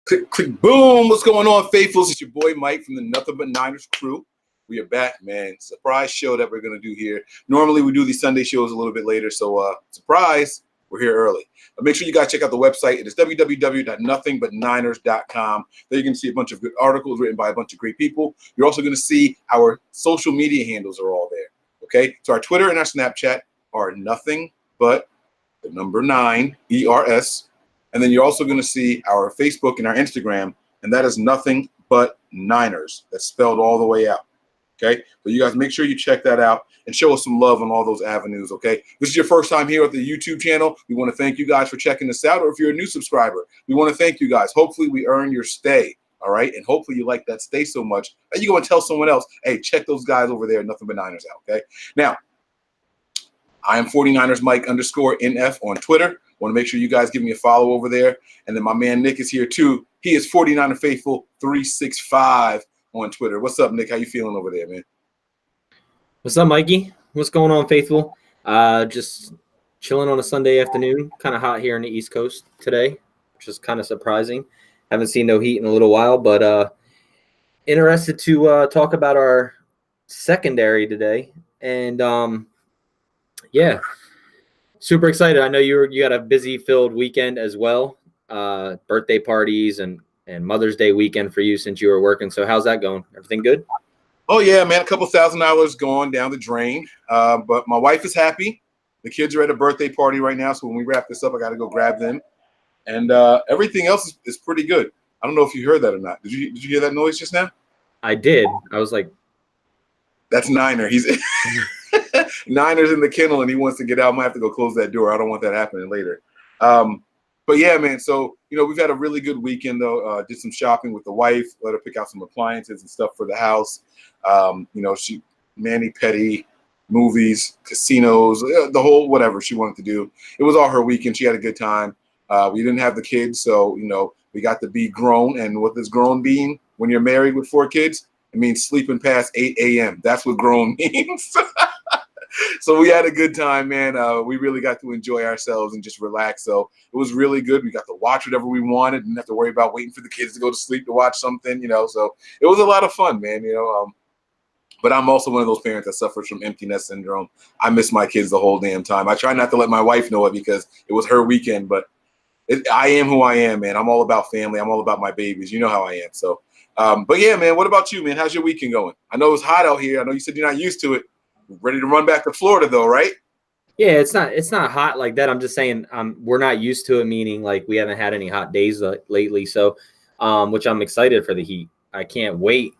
Click, click, boom. What's going on, faithfuls? It's your boy Mike from the Nothing But Niners crew. We are back, man. Surprise show that we're going to do here. Normally, we do these Sunday shows a little bit later, so surprise, we're here early. But make sure you guys check out the website. It is www.nothingbutniners.com. There you can see a bunch of good articles written by a bunch of great people. You're also going to see our social media handles are all there, okay? So our Twitter and our Snapchat are nothing but the number 9, ERS. And then you're also going to see our Facebook and our Instagram, and that is nothing but Niners. That's spelled all the way out. Okay, so you guys make sure you check that out and show us some love on all those avenues. Okay, this is your first time here at the YouTube channel. We want to thank you guys for checking us out, or if you're a new subscriber, we want to thank you guys. Hopefully, we earn your stay. All right, and hopefully you like that stay so much that you go and tell someone else, hey, check those guys over there, Nothing But Niners out. Okay, now I am 49ers Mike _NF on Twitter. Want to make sure you guys give me a follow over there. And then my man Nick is here too. He is 49er Faithful 365 on Twitter. What's up, Nick? How you feeling over there, man? What's up, Mikey? What's going on, Faithful? Just chilling on a Sunday afternoon. Kind of hot here on the East Coast today, which is kind of surprising. Haven't seen no heat in a little while, but interested to talk about our secondary today. And yeah. Super excited. I know you got a busy filled weekend as well. Birthday parties and Mother's Day weekend for you since you were working. So how's that going? Everything good? Oh, yeah, man. A couple $1,000 gone down the drain. But my wife is happy. The kids are at a birthday party right now. So when we wrap this up, I got to go grab them. And everything else is pretty good. I don't know if you heard that or not. Did you hear that noise just now? I did. I was like, that's Niner. He's Niners in the kennel, and he wants to get out. I might have to go close that door. I don't want that happening later. But yeah, man. So we've had a really good weekend though. Did some shopping with the wife. Let her pick out some appliances and stuff for the house. She mani-pedi, movies, casinos, the whole whatever she wanted to do. It was all her weekend. She had a good time. We didn't have the kids, so we got to be grown. And what does grown mean when you're married with 4 kids? It means sleeping past 8 a.m. That's what grown means. So we had a good time, man. We really got to enjoy ourselves and just relax. So it was really good. We got to watch whatever we wanted. Didn't have to worry about waiting for the kids to go to sleep to watch something, So it was a lot of fun, man, But I'm also one of those parents that suffers from empty nest syndrome. I miss my kids the whole damn time. I try not to let my wife know it because it was her weekend, but I am who I am, man. I'm all about family. I'm all about my babies. You know how I am. So, but yeah, man, what about you, man? How's your weekend going? I know it's hot out here. I know you said you're not used to it. Ready to run back to Florida though, right? Yeah, it's not hot like that. I'm just saying we're not used to it, meaning like we haven't had any hot days lately. So, which I'm excited for the heat. I can't wait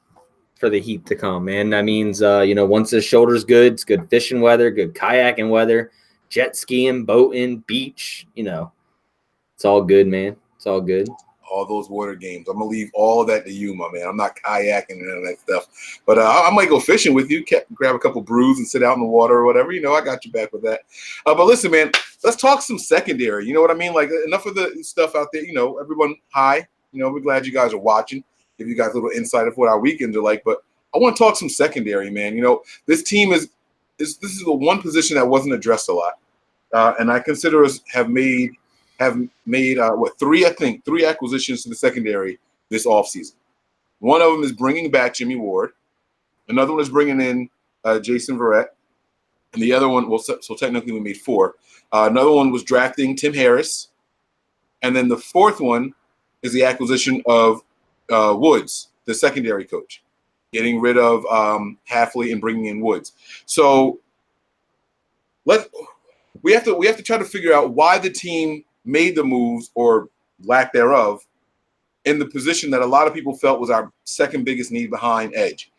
for the heat to come, man. That means, once the shoulder's good, it's good fishing weather, good kayaking weather, jet skiing, boating, beach, it's all good, man. It's all good. All those water games. I'm going to leave all of that to you, my man. I'm not kayaking and none of that stuff. But I might go fishing with you, grab a couple brews and sit out in the water or whatever. I got you back with that. But listen, man, let's talk some secondary. You know what I mean? Like enough of the stuff out there. Everyone, hi. We're glad you guys are watching. Give you guys a little insight of what our weekends are like. But I want to talk some secondary, man. This team this is the one position that wasn't addressed a lot. And I consider us have made 3 acquisitions to the secondary this offseason. One of them is bringing back Jimmy Ward. Another one is bringing in Jason Verrett. And the other one, so technically we made 4. Another one was drafting Tim Harris. And then the 4th one is the acquisition of Woods, the secondary coach, getting rid of Halfley and bringing in Woods. So we have to try to figure out why the team made the moves or lack thereof in the position that a lot of people felt was our second biggest need behind edge.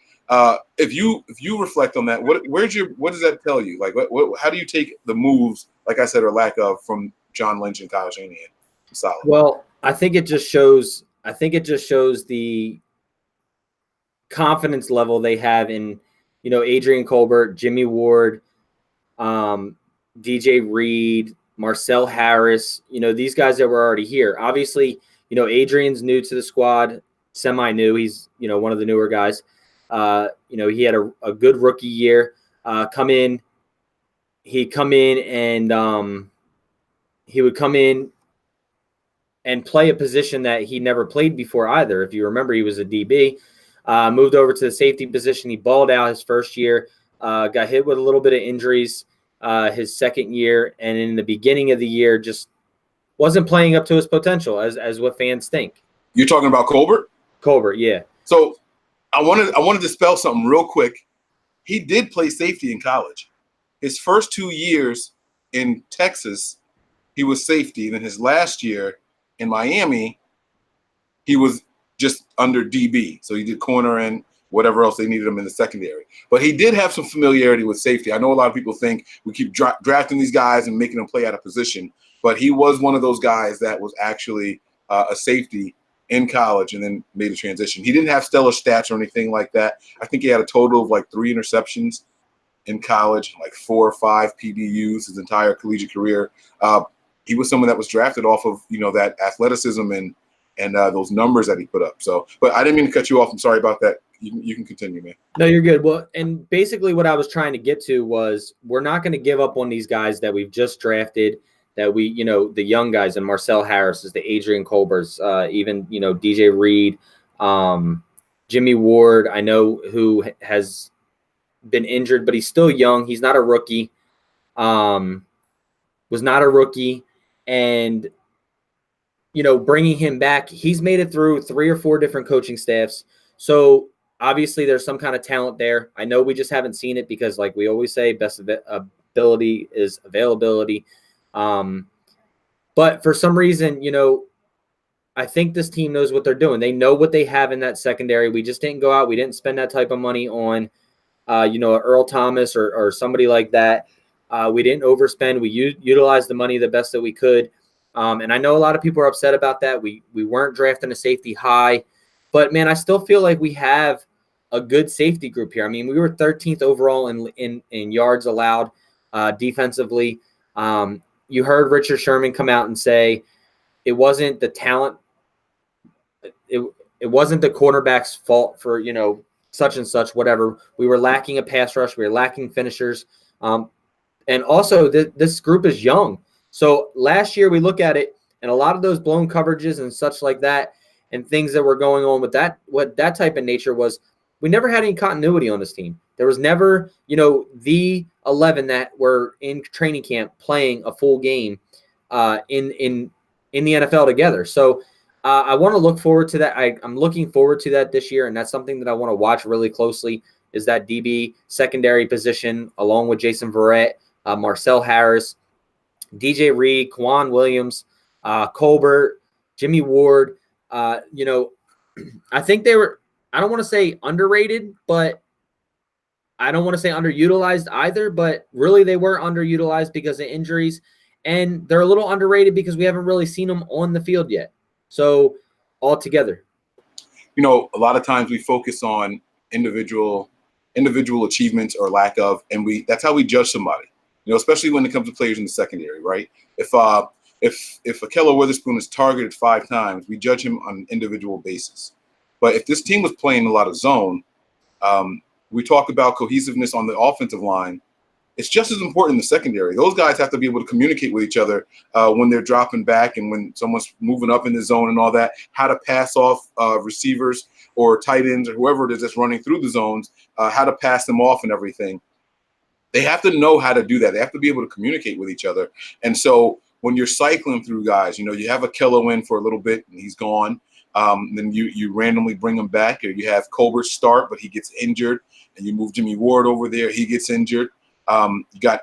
If you reflect on that, what does that tell you? Like, how do you take the moves, like I said, or lack of, from John Lynch and Kyle Shanahan? Solid. Well, I think it just shows the confidence level they have in, Adrian Colbert, Jimmy Ward, DJ Reed, Marcel Harris, these guys that were already here. Obviously, Adrian's new to the squad, semi-new. He's, one of the newer guys. He had a good rookie year. He'd come in and he would come in and play a position that he never played before either. If you remember, he was a DB, moved over to the safety position. He balled out his first year, got hit with a little bit of injuries his second year, and in the beginning of the year just wasn't playing up to his potential as what fans think. You're talking about Colbert? Colbert, yeah. So I wanted to dispel something real quick. He did play safety in college. His first 2 years in Texas, he was safety. And then his last year in Miami, he was just under DB. So he did corner and whatever else they needed him in the secondary. But he did have some familiarity with safety. I know a lot of people think we keep drafting these guys and making them play out of position. But he was one of those guys that was actually a safety in college and then made a transition. He didn't have stellar stats or anything like that. I think he had a total of like 3 interceptions in college, like 4 or 5 PBUs his entire collegiate career. He was someone that was drafted off of, that athleticism and those numbers that he put up. So, but I didn't mean to cut you off. I'm sorry about that. You can continue, man. No, you're good. Well, and basically what I was trying to get to was we're not going to give up on these guys that we've just drafted, that we, the young guys, and Marcel Harris is the Adrian Colberts, even, DJ Reed, Jimmy Ward, I know, who has been injured, but he's still young. He's not a rookie, was not a rookie. And, bringing him back, he's made it through 3 or 4 different coaching staffs. So obviously there's some kind of talent there. I know we just haven't seen it because, like we always say, best ability is availability. But for some reason, I think this team knows what they're doing. They know what they have in that secondary. We just didn't go out. We didn't spend that type of money on, Earl Thomas or somebody like that. We didn't overspend. We utilized the money the best that we could. And I know a lot of people are upset about that. We weren't drafting a safety high, but man, I still feel like we have a good safety group here. I mean, we were 13th overall in yards allowed defensively. You heard Richard Sherman come out and say it wasn't the talent. It wasn't the quarterback's fault for, such and such, whatever. We were lacking a pass rush. We were lacking finishers. And also this group is young. So last year we look at it and a lot of those blown coverages and such like that and things that were going on with that, what that type of nature was, we never had any continuity on this team. There was never, the 11 that were in training camp playing a full game in the NFL together. So I want to look forward to that. I'm looking forward to that this year, and that's something that I want to watch really closely is that DB secondary position along with Jason Verrett, Marcel Harris, DJ Reed, Quan Williams, Colbert, Jimmy Ward. I think they were, I don't want to say underrated, but I don't want to say underutilized either, but really they were underutilized because of injuries, and they're a little underrated because we haven't really seen them on the field yet. So all together. A lot of times we focus on individual achievements or lack of, and that's how we judge somebody, especially when it comes to players in the secondary, right? If Akello Witherspoon is targeted 5 times, we judge him on an individual basis. But if this team was playing a lot of zone, we talk about cohesiveness on the offensive line. It's just as important in the secondary. Those guys have to be able to communicate with each other when they're dropping back and when someone's moving up in the zone and all that, how to pass off receivers or tight ends or whoever it is that's running through the zones, how to pass them off and everything. They have to know how to do that. They have to be able to communicate with each other. And so when you're cycling through guys, you have Akello in for a little bit and he's gone. Then you randomly bring him back, or you have Colbert start, but he gets injured, and you move Jimmy Ward over there. He gets injured. You got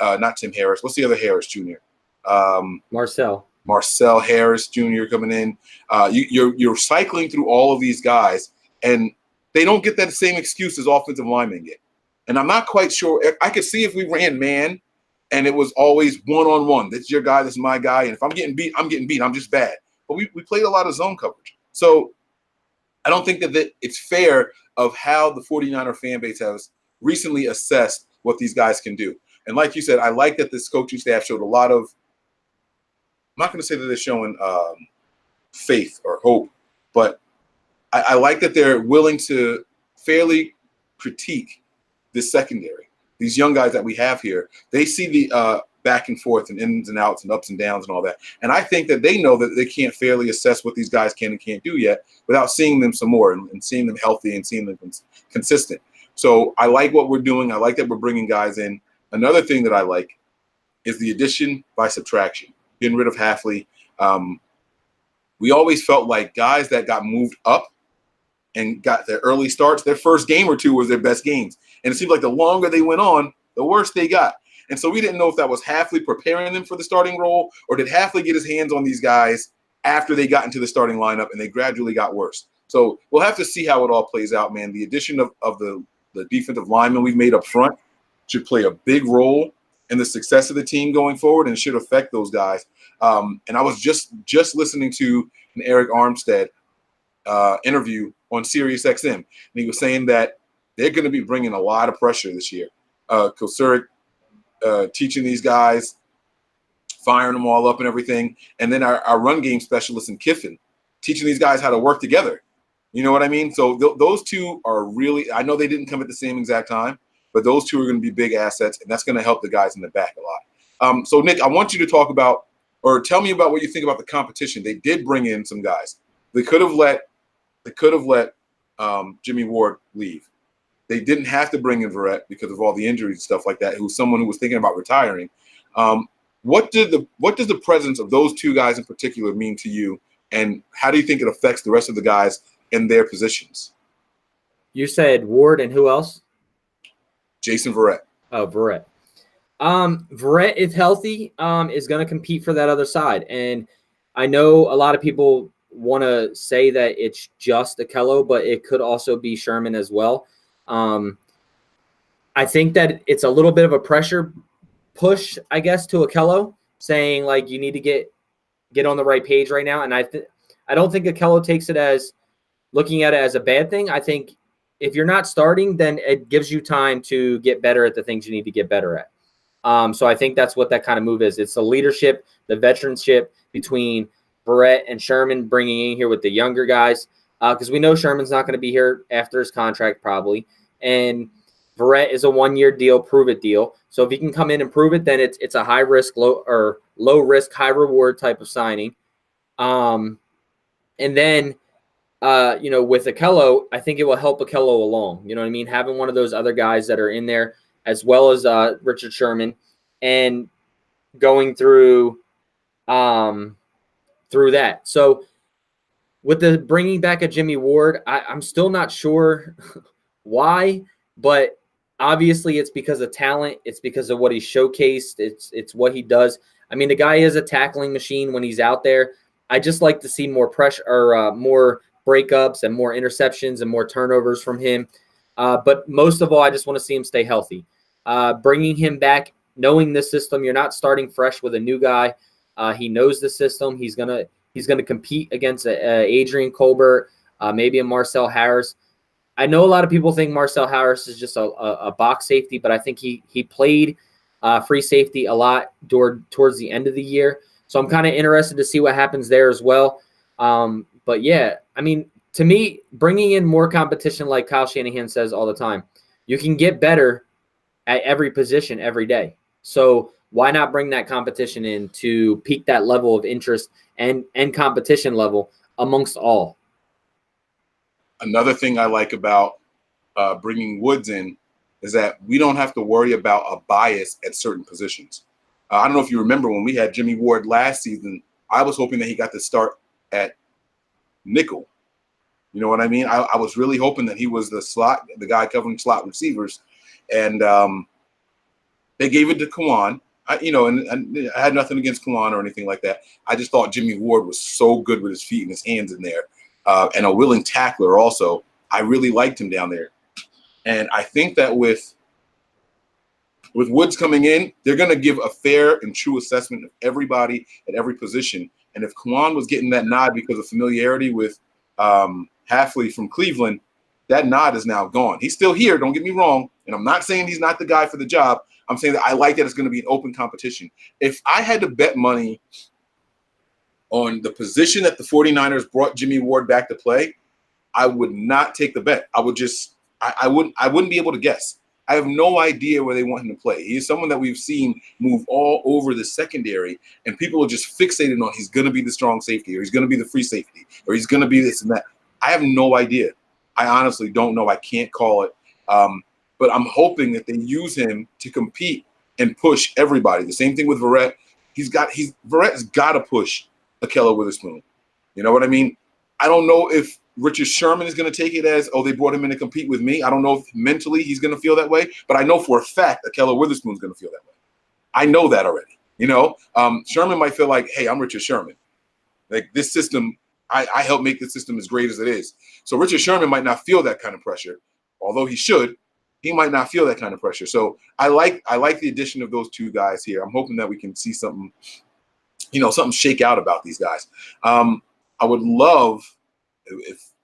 not Tim Harris. What's the other Harris Jr.? Marcel Harris Jr. coming in. You're cycling through all of these guys, and they don't get that same excuse as offensive linemen get. And I'm not quite sure. I could see if we ran man, and it was always one-on-one. This is your guy. This is my guy. And if I'm getting beat, I'm getting beat. I'm just bad. But we played a lot of zone coverage. So I don't think that it's fair of how the 49er fan base has recently assessed what these guys can do. And like you said, I like that this coaching staff showed a lot of, I'm not going to say that they're showing faith or hope, but I like that they're willing to fairly critique this secondary. These young guys that we have here, they see back and forth and ins and outs and ups and downs and all that. And I think that they know that they can't fairly assess what these guys can and can't do yet without seeing them some more and seeing them healthy and seeing them consistent. So I like what we're doing. I like that we're bringing guys in. Another thing that I like is the addition by subtraction, getting rid of Halfley. We always felt like guys that got moved up and got their early starts, their first game or two was their best games. And it seemed like the longer they went on, the worse they got. And so we didn't know if that was Halfley preparing them for the starting role, or did Halfley get his hands on these guys after they got into the starting lineup and they gradually got worse. So we'll have to see how it all plays out, man. The addition of the defensive linemen we've made up front should play a big role in the success of the team going forward, and should affect those guys. And I was just listening to an Eric Armstead interview on Sirius XM, and he was saying that they're going to be bringing a lot of pressure this year. Kosurik teaching these guys, firing them all up and everything, and then our run game specialist in Kiffin teaching these guys how to work together. You know what I mean? So those two are really – I know they didn't come at the same exact time, but those two are going to be big assets, and that's going to help the guys in the back a lot. So, Nick, I want you to talk about – or tell me about what you think about the competition. They did bring in some guys. They could have let Jimmy Ward leave. They didn't have to bring in Verrett because of all the injuries and stuff like that, who's someone who was thinking about retiring. What does the presence of those two guys in particular mean to you, and how do you think it affects the rest of the guys in their positions? You said Ward and who else? Jason Verrett. Oh, Verrett. Verrett, if healthy, is going to compete for that other side. And I know a lot of people want to say that it's just Akello, but it could also be Sherman as well. I think that it's a little bit of a pressure push, I guess, to Akello, saying like you need to get on the right page right now. And I don't think Akello takes it as looking at it as a bad thing. I think if you're not starting, then it gives you time to get better at the things you need to get better at. So I think that's what that kind of move is. It's the leadership, the veteranship between Verrett and Sherman, bringing in here with the younger guys, because we know Sherman's not going to be here after his contract probably, and Verrett is a 1-year deal, prove it deal. So if he can come in and prove it, then it's a high risk, low risk, high reward type of signing. And then with Akello, I think it will help Akello along. You know what I mean? Having one of those other guys that are in there, as well as Richard Sherman, and going through that. So with the bringing back of Jimmy Ward, I'm still not sure why, but obviously it's because of talent. It's because of what he showcased. It's what he does. I mean, the guy is a tackling machine when he's out there. I just like to see more pressure or more breakups and more interceptions and more turnovers from him. But most of all, I just want to see him stay healthy. Bringing him back, knowing the system, you're not starting fresh with a new guy. He knows the system. He's gonna compete against Adrian Colbert, maybe a Marcel Harris. I know a lot of people think Marcel Harris is just a box safety, but I think he played free safety a lot towards the end of the year. So I'm kind of interested to see what happens there as well. But yeah, I mean, to me, bringing in more competition, like Kyle Shanahan says all the time, you can get better at every position every day. So why not bring that competition in to peak that level of interest and competition level amongst all? Another thing I like about bringing Woods in is that we don't have to worry about a bias at certain positions. I don't know if you remember when we had Jimmy Ward last season, I was hoping that he got to start at nickel. You know what I mean? I was really hoping that he was the guy covering slot receivers. And they gave it to Kawan. And I had nothing against Kawan or anything like that. I just thought Jimmy Ward was so good with his feet and his hands in there, and a willing tackler also. I really liked him down there. And I think that with Woods coming in, they're going to give a fair and true assessment of everybody at every position. And if Kawan was getting that nod because of familiarity with Halfley from Cleveland, that nod is now gone. He's still here, don't get me wrong. And I'm not saying he's not the guy for the job. I'm saying that I like that it's going to be an open competition. If I had to bet money on the position that the 49ers brought Jimmy Ward back to play, I would not take the bet. I would just – I wouldn't be able to guess. I have no idea where they want him to play. He is someone that we've seen move all over the secondary, and people are just fixated on he's going to be the strong safety, or he's going to be the free safety, or he's going to be this and that. I have no idea. I honestly don't know. I can't call it. But I'm hoping that they use him to compete and push everybody. The same thing with Verrett. Verrett's got to push Ahkello Witherspoon. You know what I mean? I don't know if Richard Sherman is going to take it as, oh, they brought him in to compete with me. I don't know if mentally he's going to feel that way, but I know for a fact Ahkello Witherspoon's going to feel that way. I know that already. You know, Sherman might feel like, hey, I'm Richard Sherman. Like this system, I helped make the system as great as it is. So Richard Sherman might not feel that kind of pressure, although he should. He might not feel that kind of pressure. So I like the addition of those two guys here. I'm hoping that we can see something, something shake out about these guys. I would love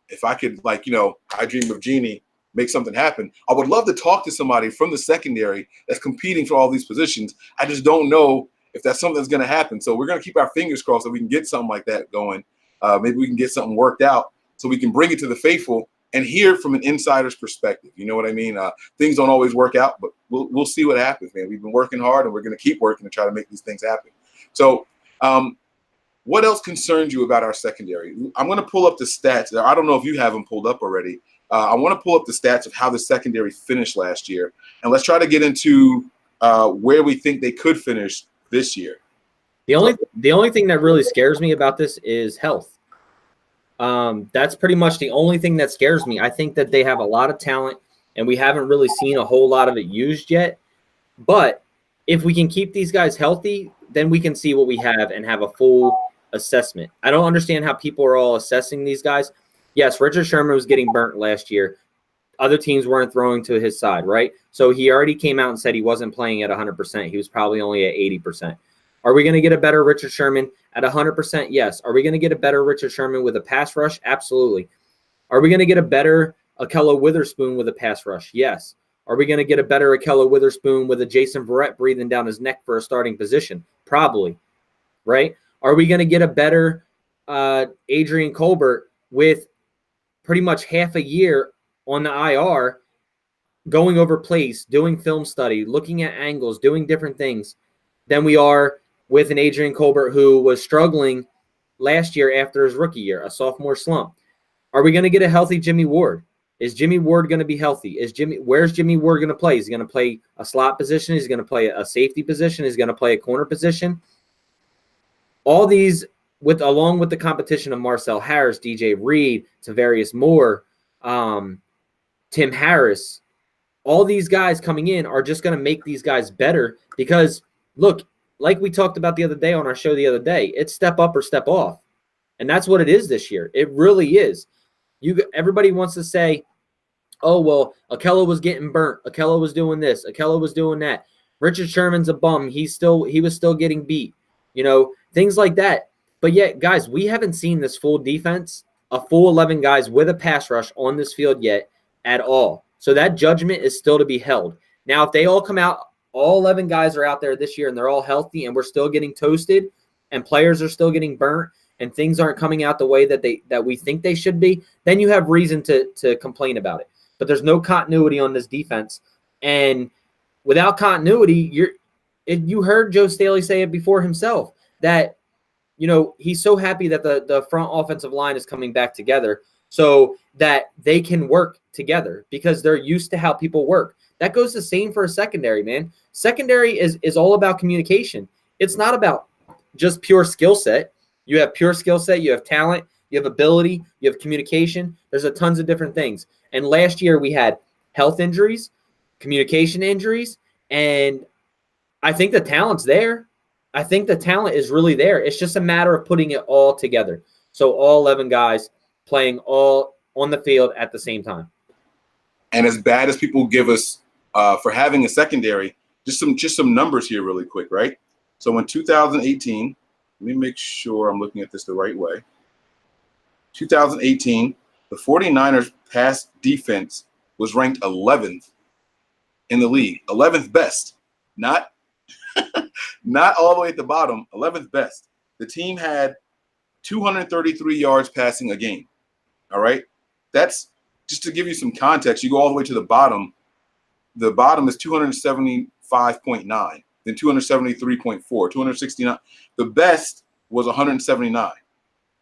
if I could, I dream of Genie, make something happen. I would love to talk to somebody from the secondary that's competing for all these positions. I just don't know if that's something that's going to happen. So we're going to keep our fingers crossed that we can get something like that going. Maybe we can get something worked out so we can bring it to the faithful and hear from an insider's perspective. You know what I mean? Things don't always work out, but we'll see what happens, man. We've been working hard, and we're going to keep working to try to make these things happen. So what else concerns you about our secondary? I'm going to pull up the stats. I don't know if you have them pulled up already. I want to pull up the stats of how the secondary finished last year, and let's try to get into where we think they could finish this year. The only thing that really scares me about this is health. That's pretty much the only thing that scares me. I think that they have a lot of talent, and we haven't really seen a whole lot of it used yet. But if we can keep these guys healthy, then we can see what we have and have a full assessment. I don't understand how people are all assessing these guys. Yes, Richard Sherman was getting burnt last year. Other teams weren't throwing to his side, right? So he already came out and said he wasn't playing at 100%. He was probably only at 80%. Are we going to get a better Richard Sherman at 100%? Yes. Are we going to get a better Richard Sherman with a pass rush? Absolutely. Are we going to get a better Ahkello Witherspoon with a pass rush? Yes. Are we going to get a better Ahkello Witherspoon with a Jason Verrett breathing down his neck for a starting position? Probably. Right? Are we going to get a better Adrian Colbert with pretty much half a year on the IR, going over plays, doing film study, looking at angles, doing different things than we are with an Adrian Colbert who was struggling last year after his rookie year, a sophomore slump? Are we going to get a healthy Jimmy Ward? Is Jimmy Ward going to be healthy? Where's Jimmy Ward going to play? Is he going to play a slot position? Is he going to play a safety position? Is he going to play a corner position? All these, along with the competition of Marcel Harris, DJ Reed, Tavarius Moore, Tim Harris, all these guys coming in are just going to make these guys better because, look, like we talked about the other day on our show the other day, it's step up or step off. And that's what it is this year. It really is. Everybody wants to say, oh, well, Ahkello was getting burnt. Ahkello was doing this. Ahkello was doing that. Richard Sherman's a bum. He was still getting beat. Things like that. But yet, guys, we haven't seen this full defense, a full 11 guys with a pass rush on this field yet at all. So that judgment is still to be held. Now, if they all come out, all 11 guys are out there this year and they're all healthy and we're still getting toasted and players are still getting burnt and things aren't coming out the way that we think they should be, then you have reason to complain about it. But there's no continuity on this defense. And without continuity, you heard Joe Staley say it before himself that, he's so happy that the front offensive line is coming back together so that they can work together because they're used to how people work. That goes the same for a secondary, man. Secondary is all about communication. It's not about just pure skill set. You have pure skill set, you have talent, you have ability, you have communication. There's a tons of different things. And last year we had health injuries, communication injuries, and I think the talent's there. I think the talent is really there. It's just a matter of putting it all together. So all 11 guys playing all on the field at the same time. And as bad as people give us for having a secondary, just some numbers here really quick, right? So in 2018, let me make sure I'm looking at this the right way. 2018, the 49ers pass defense was ranked 11th in the league, 11th best, not all the way at the bottom, 11th best. The team had 233 yards passing a game. All right. That's just to give you some context. You go all the way to the bottom. the bottom is 275.9, then 273.4, 269. The best was 179.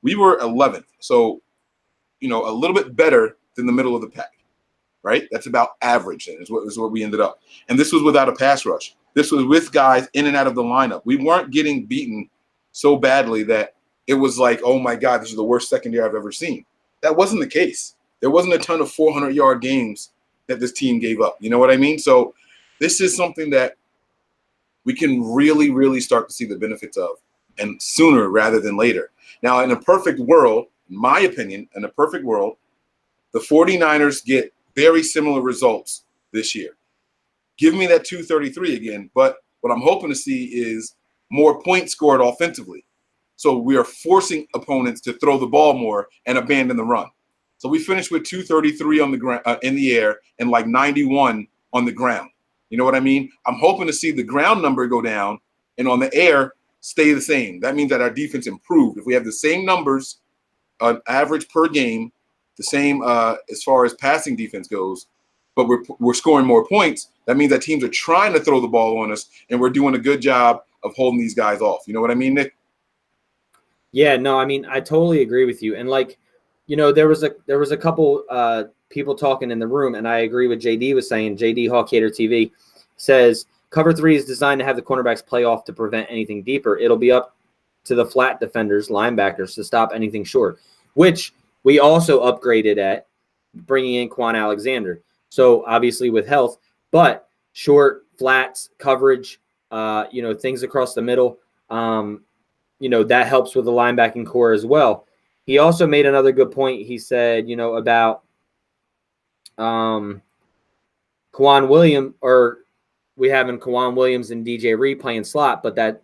We were 11th, so a little bit better than the middle of the pack, right? That's about average. Then is what we ended up. And this was without a pass rush. This was with guys in and out of the lineup. We weren't getting beaten so badly that it was like, oh my God, this is the worst secondary I've ever seen. That wasn't the case. There wasn't a ton of 400-yard games that this team gave up. You know what I mean? So this is something that we can really, really start to see the benefits of, and sooner rather than later. Now, in a perfect world, in my opinion, in a perfect world, the 49ers get very similar results this year. Give me that 233 again, but what I'm hoping to see is more points scored offensively. So we are forcing opponents to throw the ball more and abandon the run. So we finished with 233 on the ground, in the air, and like 91 on the ground. You know what I mean? I'm hoping to see the ground number go down and on the air stay the same. That means that our defense improved. If we have the same numbers on average per game, the same as far as passing defense goes, but we're scoring more points, that means that teams are trying to throw the ball on us, and we're doing a good job of holding these guys off. You know what I mean, Nick? Yeah, no, I mean, I totally agree with you. And there was a couple people talking in the room, and I agree with JD was saying. JD Hawkhater TV says cover 3 is designed to have the cornerbacks play off to prevent anything deeper. It'll be up to the flat defenders, linebackers, to stop anything short, which we also upgraded at bringing in Quan Alexander. So obviously with health, but short, flats, coverage, things across the middle, that helps with the linebacking core as well. He also made another good point. He said, about Kwan Williams, or we having Kwan Williams and DJ Reed playing slot, but that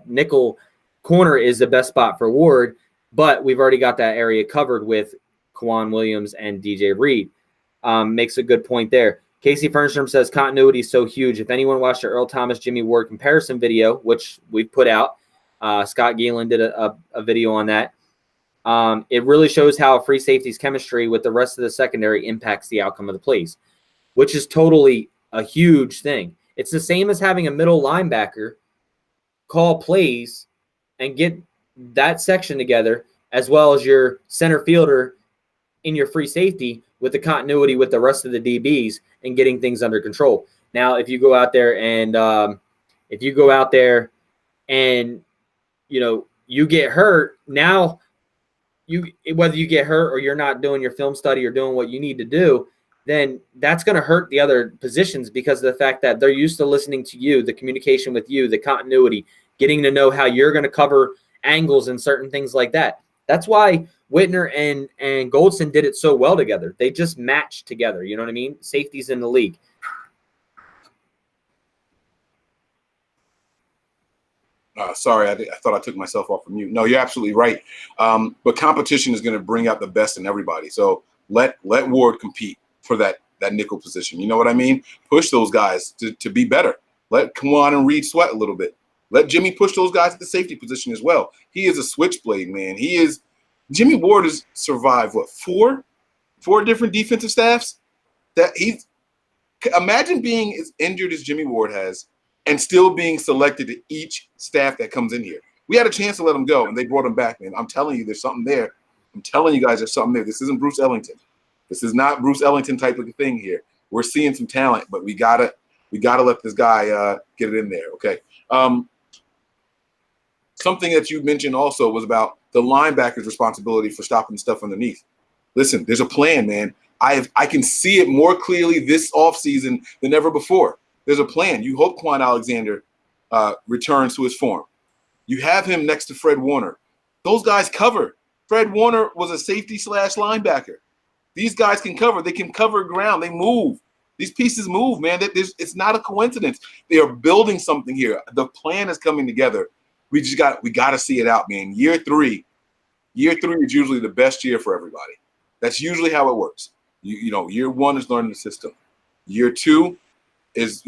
nickel corner is the best spot for Ward, but we've already got that area covered with Kwan Williams and DJ Reed. Makes a good point there. Casey Fernstrom says continuity is so huge. If anyone watched the Earl Thomas Jimmy Ward comparison video, which we put out, Scott Gielan did a video on that. It really shows how free safety's chemistry with the rest of the secondary impacts the outcome of the plays, which is totally a huge thing. It's the same as having a middle linebacker call plays and get that section together, as well as your center fielder in your free safety with the continuity with the rest of the DBs and getting things under control. Now, if you go out there and you get hurt, now whether you get hurt or you're not doing your film study or doing what you need to do, then that's going to hurt the other positions because of the fact that they're used to listening to you, the communication with you, the continuity, getting to know how you're going to cover angles and certain things like that. That's why Whitner and Goldson did it so well together. They just matched together. You know what I mean? Safeties in the league. Sorry, I thought I took myself off of mute. No, you're absolutely right. But competition is going to bring out the best in everybody. So let Ward compete for that nickel position. You know what I mean? Push those guys to be better. Let Kwan and Reed sweat a little bit. Let Jimmy push those guys at the safety position as well. He is a switchblade, man. Jimmy Ward has survived four different defensive staffs. Imagine being as injured as Jimmy Ward has and still being selected to each staff that comes in here. We had a chance to let him go, and they brought him back, man. I'm telling you, there's something there. I'm telling you guys, there's something there. This isn't Bruce Ellington. This is not Bruce Ellington type of thing here. We're seeing some talent, but we gotta let this guy get it in there. Okay. Something that you mentioned also was about the linebacker's responsibility for stopping stuff underneath. Listen, there's a plan, man. I can see it more clearly this offseason than ever before. There's a plan. You hope Quan Alexander returns to his form. You have him next to Fred Warner. Those guys cover. Fred Warner was a safety / linebacker. These guys can cover. They can cover ground. They move. These pieces move, man. It's not a coincidence. They are building something here. The plan is coming together. We got to see it out, man. Year three is usually the best year for everybody. That's usually how it works. Year 1 is learning the system. Year 2 is,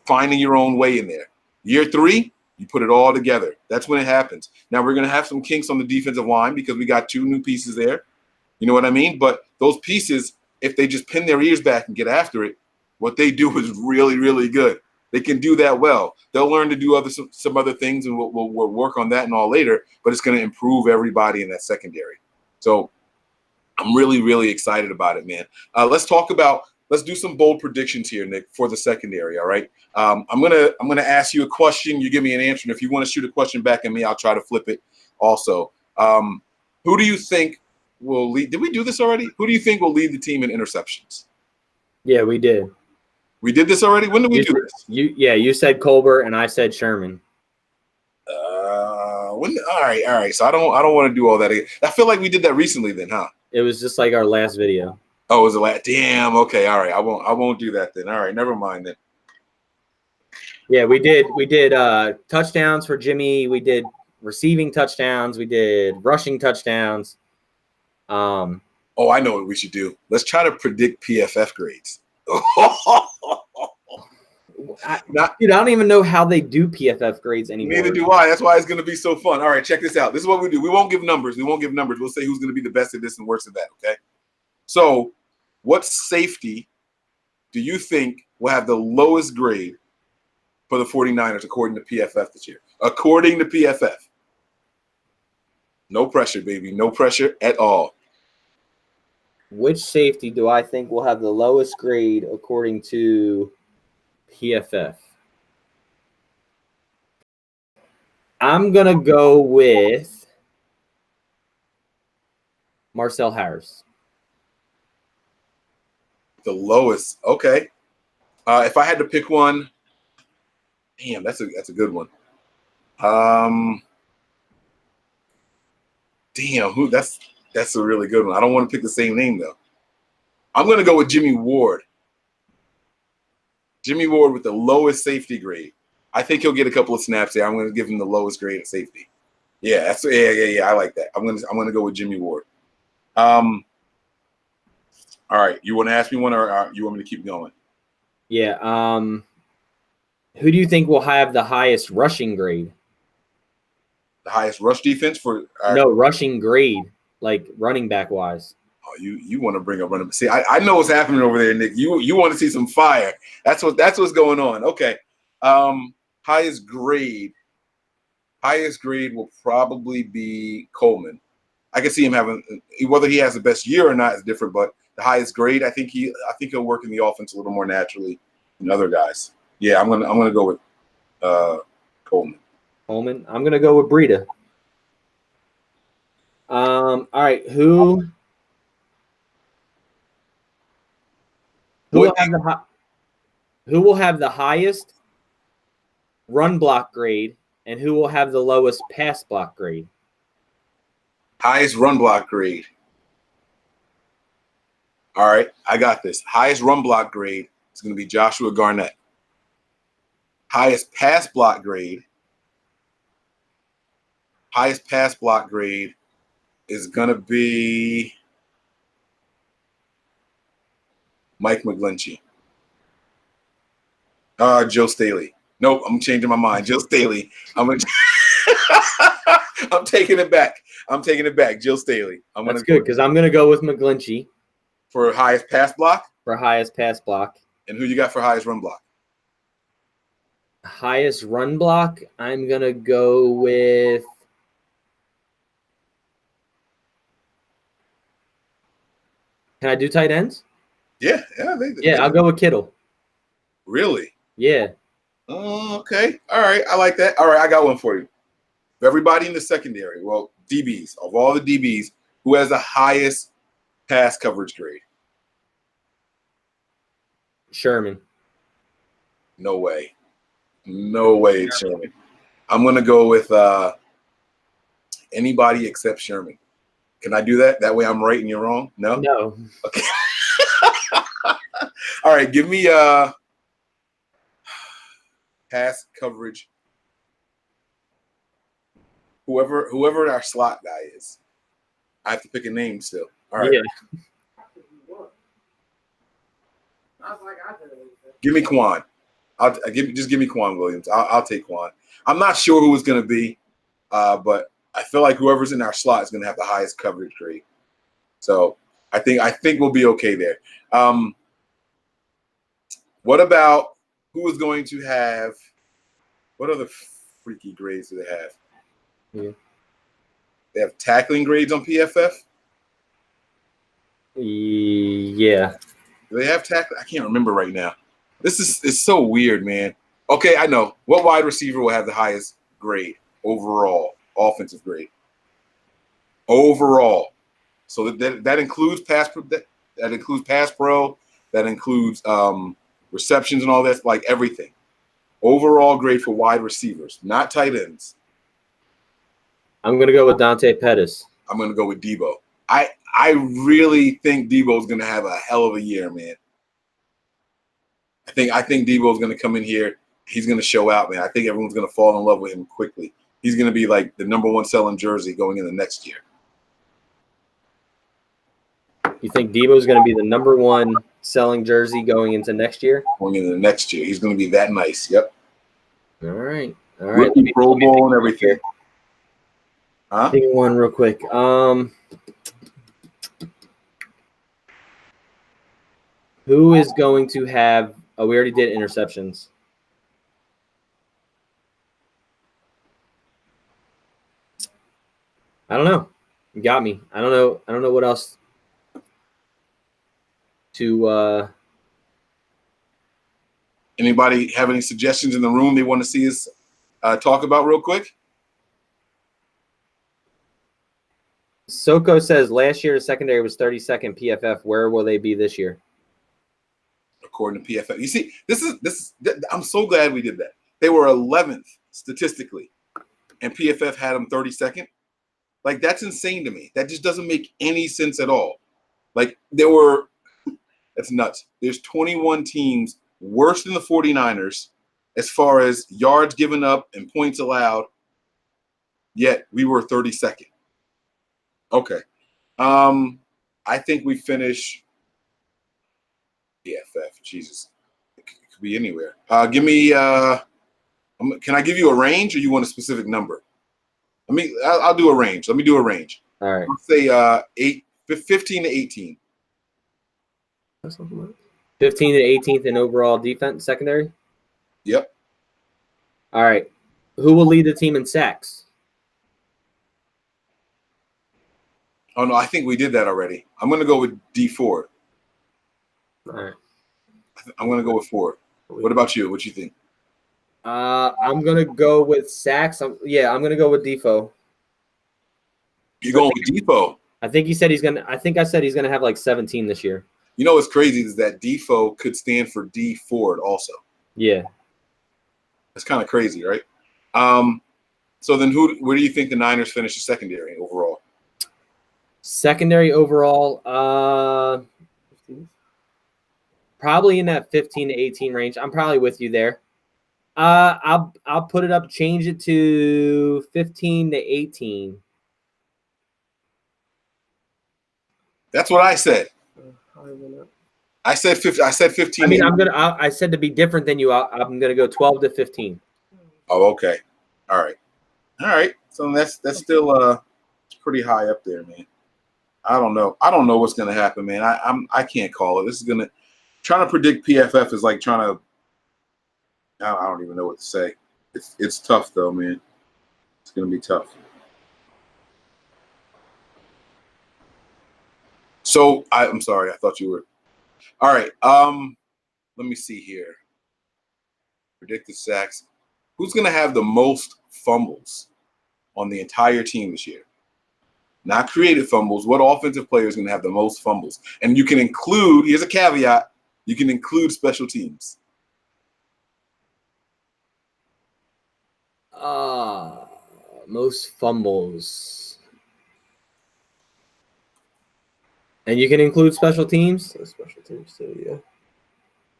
finding your own way in there. Year 3, you put it all together. That's when it happens. Now we're going to have some kinks on the defensive line because we got 2 new pieces there. You know what I mean? But those pieces, if they just pin their ears back and get after it, What they do is really, really good. They can do that well. They'll learn to do some other things, and we'll work on that and all later. But it's going to improve everybody in that secondary. So I'm really, really excited about it, man. Let's do some bold predictions here, Nick, for the secondary. All right. I'm gonna ask you a question. You give me an answer, and if you want to shoot a question back at me, I'll try to flip it. Also, who do you think will lead? Did we do this already? Who do you think will lead the team in interceptions? Yeah, we did. We did this already. When did we do this? You said Colbert, and I said Sherman. All right. So I don't want to do all that again. I feel like we did that recently, then, huh? It was just like our last video. Oh, it was the last. Damn. Okay. All right. I won't do that then. All right. Never mind then. Yeah, we did. We did touchdowns for Jimmy. We did receiving touchdowns. We did rushing touchdowns. Oh, I know what we should do. Let's try to predict PFF grades. Dude, I don't even know how they do PFF grades anymore. Neither do I. That's why it's going to be so fun. All right, check this out. This is what we do. We won't give numbers. We'll say who's going to be the best at this and worst at that, okay? So what safety do you think will have the lowest grade for the 49ers according to PFF this year? According to PFF. No pressure, baby. No pressure at all. Which safety do I think will have the lowest grade according to PFF? I'm going to go with Marcel Harris. The lowest. Okay. If I had to pick one, damn, that's a good one. Damn, that's a really good one. I don't want to pick the same name though. I'm gonna go with Jimmy Ward. Jimmy Ward with the lowest safety grade. I think he'll get a couple of snaps there. I'm gonna give him the lowest grade at safety. Yeah, I like that. I'm gonna go with Jimmy Ward. All right, you want to ask me one, or you want me to keep going? Yeah. Who do you think will have the highest rushing grade? The highest rush defense for no rushing grade, like running back wise. Oh, you want to bring up running? See, I know what's happening over there, Nick. You want to see some fire? That's what's going on. Okay. Highest grade will probably be Coleman. I can see him having, whether he has the best year or not is different, but the highest grade, I think he'll work in the offense a little more naturally than other guys. Yeah, I'm gonna go with Coleman. Coleman. I'm gonna go with Breida. All right, who will have the highest run block grade, and who will have the lowest pass block grade? Highest run block grade. All right, I got this. Highest run block grade is going to be Joshua Garnett. Highest pass block grade is going to be Mike McGlinchey. Joe Staley. Nope, I'm changing my mind. Joe Staley. I'm taking it back. Joe Staley. That's good because I'm going to go with McGlinchey. For highest pass block? For highest pass block. And who you got for highest run block? Highest run block, I'm going to go with – can I do tight ends? Yeah. I'll go with Kittle. Really? Yeah. Oh, okay. All right. I like that. All right. I got one for you. Everybody in the secondary, well, DBs, of all the DBs, who has the highest pass coverage grade? Sherman. No way. It's Sherman. I'm going to go with anybody except Sherman. Can I do that? That way I'm right and you're wrong? No? No. Okay. All right. Give me pass coverage. Whoever our slot guy is. I have to pick a name still. All right. Yeah. Give me Quan. Just give me Quan Williams. I'll take Quan. I'm not sure who it's going to be, but I feel like whoever's in our slot is going to have the highest coverage grade. So I think we'll be okay there. What about who is going to have? What other freaky grades do they have? Yeah. They have tackling grades on PFF. Yeah. Do they have tackling? I can't remember right now. It's so weird, man. Okay, I know. What wide receiver will have the highest grade overall, offensive grade? Overall. So that includes that includes pass pro, that includes receptions and all that, like everything. Overall grade for wide receivers, not tight ends. I'm gonna go with Dante Pettis. I'm gonna go with Debo. I really think Debo's gonna have a hell of a year, man. I think Debo's gonna come in here. He's gonna show out, man. I think everyone's gonna fall in love with him quickly. He's gonna be like the #1 selling jersey going into next year. You think Debo's going to be the #1 selling jersey going into next year? Going into the next year, he's going to be that nice. Yep. All right. Rookie Pro Bowl and everything. Huh? Take one real quick. Who is going to have? Oh, we already did interceptions. I don't know. You got me. I don't know. I don't know what else to. Anybody have any suggestions in the room they want to see us talk about real quick? Soko says last year the secondary was 32nd PFF. Where will they be this year? According to PFF, you see, I'm so glad we did that. They were 11th statistically, and PFF had them 32nd. Like, that's insane to me. That just doesn't make any sense at all. Like, that's nuts. There's 21 teams worse than the 49ers as far as yards given up and points allowed, yet we were 32nd. Okay. I think we finish PFF. Jesus. It could be anywhere. Give me can I give you a range or you want a specific number? I'll do a range. Let me do a range. All right. Let's say 15 to 18. 15 to 18th in overall defense secondary? Yep. All right. Who will lead the team in sacks? Oh, no, I think we did that already. I'm going to go with D4. All right. I'm going to go with 4. What about you? What you think? I'm going to go with sacks. I'm going to go with Defoe. You're going with Depot. I think he said he's going to – I think I said he's going to have like 17 this year. You know what's crazy is that Defoe could stand for D Ford also. Yeah. That's kind of crazy, right? So then where do you think the Niners finish the secondary overall? Secondary overall, probably in that 15 to 18 range. I'm probably with you there. I'll put it up, change it to 15 to 18. That's what I said. I said 15. I said 15. I mean, I said to be different than you. I'm gonna go 12 to 15. Oh, okay. All right. So that's still it's pretty high up there, man. I don't know what's gonna happen, man. I can't call it. This is trying to predict PFF is like trying to. I don't even know what to say. It's tough though, man. It's gonna be tough. So I'm sorry. I thought you were. All right. Let me see here. Predicted sacks. Who's going to have the most fumbles on the entire team this year? Not creative fumbles. What offensive player is going to have the most fumbles? And you can include, here's a caveat, you can include special teams. Most fumbles. And you can include special teams? So special teams too, yeah.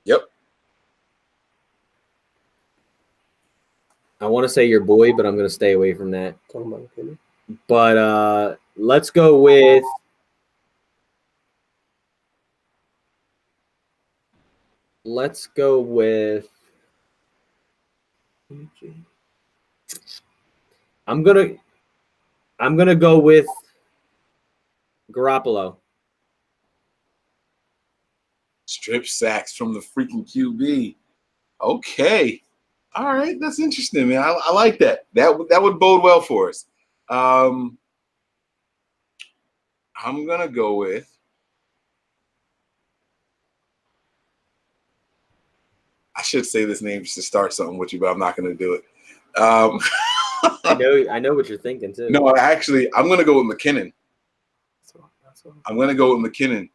Yep. I want to say your boy, but I'm going to stay away from that. But let's go with I'm gonna go with Garoppolo. Strip sacks from the freaking QB. Okay. All right. That's interesting, man. I like that. That would bode well for us. I'm going to go with I should say this name just to start something with you, but I'm not going to do it. I know what you're thinking too. No, actually, I'm going to go with McKinnon. I'm going to go with McKinnon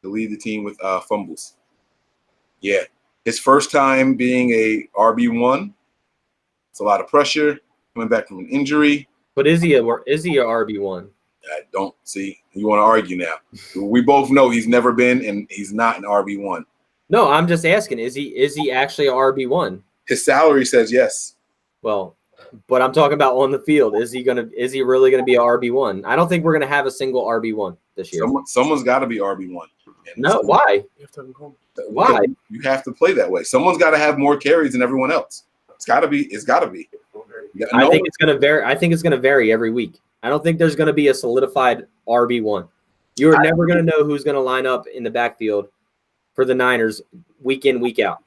to lead the team with fumbles. Yeah. His first time being a RB1. It's a lot of pressure coming back from an injury. But is he a RB1? I don't see. You want to argue now. We both know he's never been, and he's not an RB1. No, I'm just asking. Is he actually a RB1? His salary says yes. Well, but I'm talking about on the field. Is he really gonna be a RB1? I don't think we're gonna have a single RB1 this year. Someone's got to be RB1. No, why? Why? You have to play that way. Someone's got to have more carries than everyone else. It's got to be. I think it's gonna vary. I think it's gonna vary every week. I don't think there's gonna be a solidified RB1. You're never gonna know who's gonna line up in the backfield for the Niners week in, week out.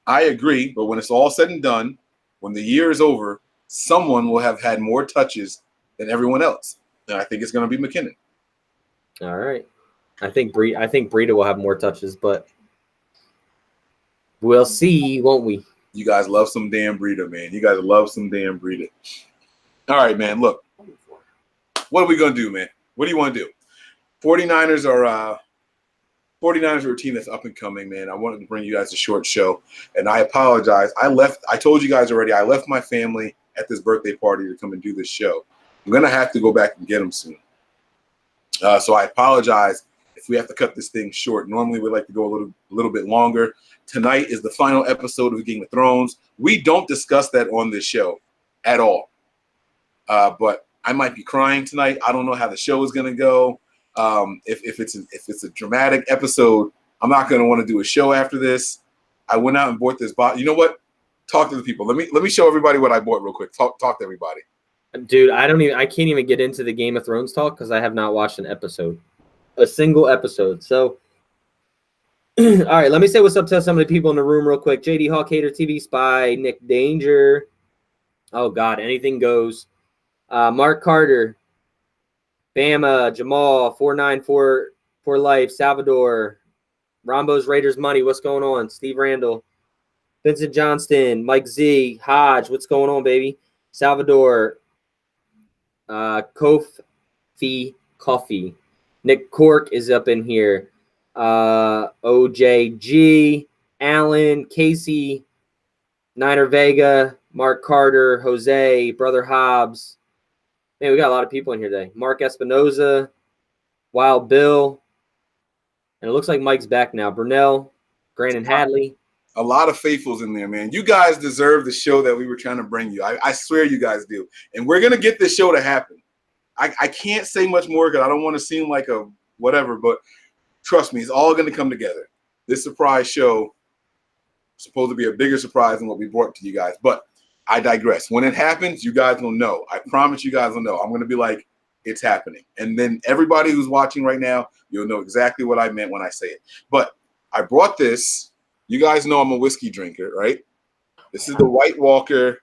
I agree, but when it's all said and done, when the year is over, someone will have had more touches than everyone else. And I think it's going to be McKinnon. All right. I think Breida will have more touches, but we'll see, won't we? You guys love some damn Breida, man. You guys love some damn Breida. All right, man, look. What are we going to do, man? What do you want to do? 49ers are a team that's up and coming, man. I wanted to bring you guys a short show, and I apologize. I told you guys already, I left my family at this birthday party to come and do this show. I'm going to have to go back and get them soon. So I apologize if we have to cut this thing short. Normally, we like to go a little bit longer. Tonight is the final episode of Game of Thrones. We don't discuss that on this show at all. But I might be crying tonight. I don't know how the show is going to go. If it's a dramatic episode, I'm not going to want to do a show after this. I went out and bought this bottle. You know what? Talk to the people. Let me show everybody what I bought real quick. Talk to everybody. Dude, I can't even get into the Game of Thrones talk because I have not watched a single episode. So, all right, let me say what's up to some of the people in the room real quick. JD Hawk Hater, TV Spy, Nick Danger. Oh God, anything goes. Mark Carter. Bama, Jamal, 494 for life, Salvador, Rombo's Raiders Money, what's going on? Steve Randall, Vincent Johnston, Mike Z, Hodge, what's going on, baby? Salvador, Kofi Coffee, Nick Cork is up in here, OJG, Allen, Casey, Niner Vega, Mark Carter, Jose, Brother Hobbs. Man, we got a lot of people in here today. Mark Espinoza, Wild Bill, and it looks like Mike's back now. Brunel, Brandon Hadley. A lot of faithfuls in there, man. You guys deserve the show that we were trying to bring you. I swear you guys do. And we're going to get this show to happen. I can't say much more because I don't want to seem like a whatever, but trust me, it's all going to come together. This surprise show is supposed to be a bigger surprise than what we brought to you guys. But I digress. When it happens, you guys will know. I promise you guys will know. I'm going to be like, it's happening. And then everybody who's watching right now, you'll know exactly what I meant when I say it. But I brought this. You guys know I'm a whiskey drinker, right? This is the White Walker,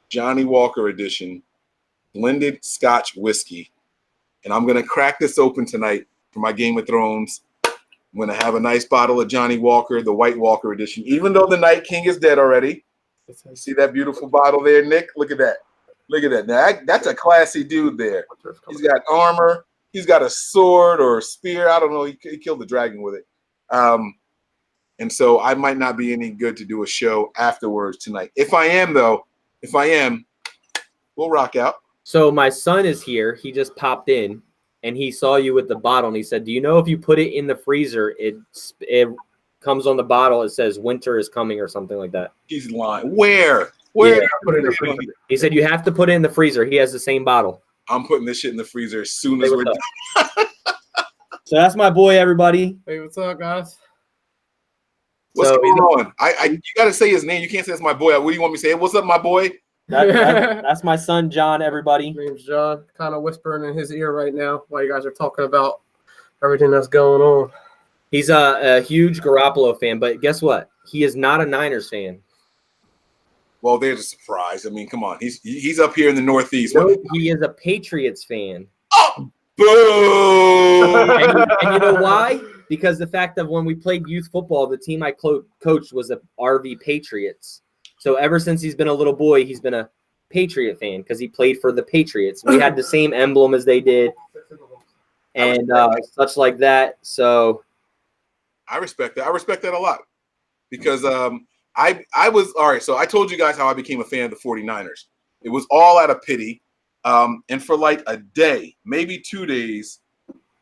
Johnny Walker edition, blended Scotch whiskey. And I'm going to crack this open tonight for my Game of Thrones. I'm going to have a nice bottle of Johnny Walker, the White Walker edition, even though the Night King is dead already. See that beautiful bottle there, Nick? Look at that. Look at that. Now, that's a classy dude there. He's got armor. He's got a sword or a spear. I don't know. He killed the dragon with it. And so I might not be any good to do a show afterwards tonight. If I am, we'll rock out. So my son is here. He just popped in, and he saw you with the bottle, and he said, do you know if you put it in the freezer, it comes on the bottle, it says winter is coming or something like that? He's lying. Where? Yeah. Put it in the freezer. He said you have to put it in the freezer. He has the same bottle. I'm putting this shit in the freezer as soon as we're done. So that's my boy, everybody. Hey, what's up, guys? What's going on? You got to say his name. You can't say it's my boy. What do you want me to say? What's up, my boy? That's my son, John, everybody. My name's John. Kind of whispering in his ear right now while you guys are talking about everything that's going on. He's a huge Garoppolo fan, but guess what? He is not a Niners fan. Well, there's a surprise. I mean, come on. He's up here in the Northeast. No, he is a Patriots fan. Oh, boo! And you know why? Because the fact that when we played youth football, the team I coached was the RV Patriots. So ever since he's been a little boy, he's been a Patriot fan because he played for the Patriots. We had the same emblem as they did, and such like that. So I respect that. I respect that a lot because I was all right. So I told you guys how I became a fan of the 49ers. It was all out of pity. And for like a day, maybe 2 days,